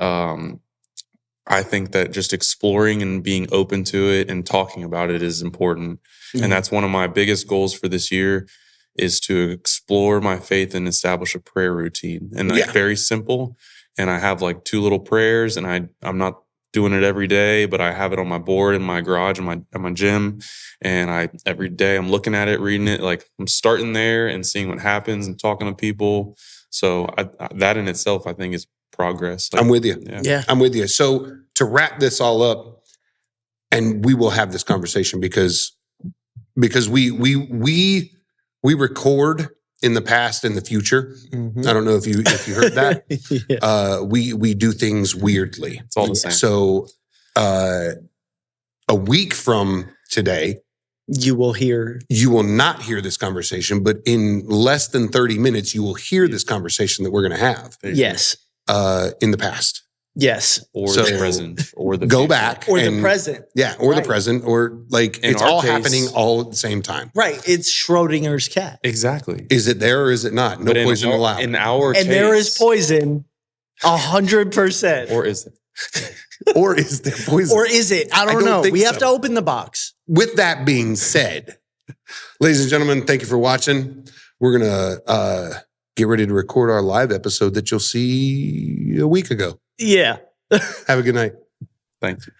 I think that just exploring and being open to it and talking about it is important. Mm-hmm. And that's one of my biggest goals for this year, is to explore my faith and establish a prayer routine. And very simple. And I have like 2 little prayers, and I'm not doing it every day, but I have it on my board in my garage, in my gym. And every day I'm looking at it, reading it. Like I'm starting there and seeing what happens and talking to people. So that in itself, I think, is progress. I'm with you. Yeah. I'm with you. So to wrap this all up, and we will have this conversation because we record in the past and the future. Mm-hmm. I don't know if you heard that. Yeah. We do things weirdly. It's all the same. So a week from today, you will not hear this conversation, but in less than 30 minutes, you will hear this conversation that we're going to have. Yes. In the past. Yes. Or the present. Or the go future. back. Or the present. Yeah. Or the present. Or like it's all happening all at the same time. Right. It's Schrodinger's cat. Exactly. Is it there or is it not? No poison allowed. In our case. And there is poison 100%. Or is it? Or is there poison? Or is it? I don't know. We have to open the box. With that being said, ladies and gentlemen, thank you for watching. We're going to get ready to record our live episode that you'll see a week ago. Yeah. Have a good night. Thank you.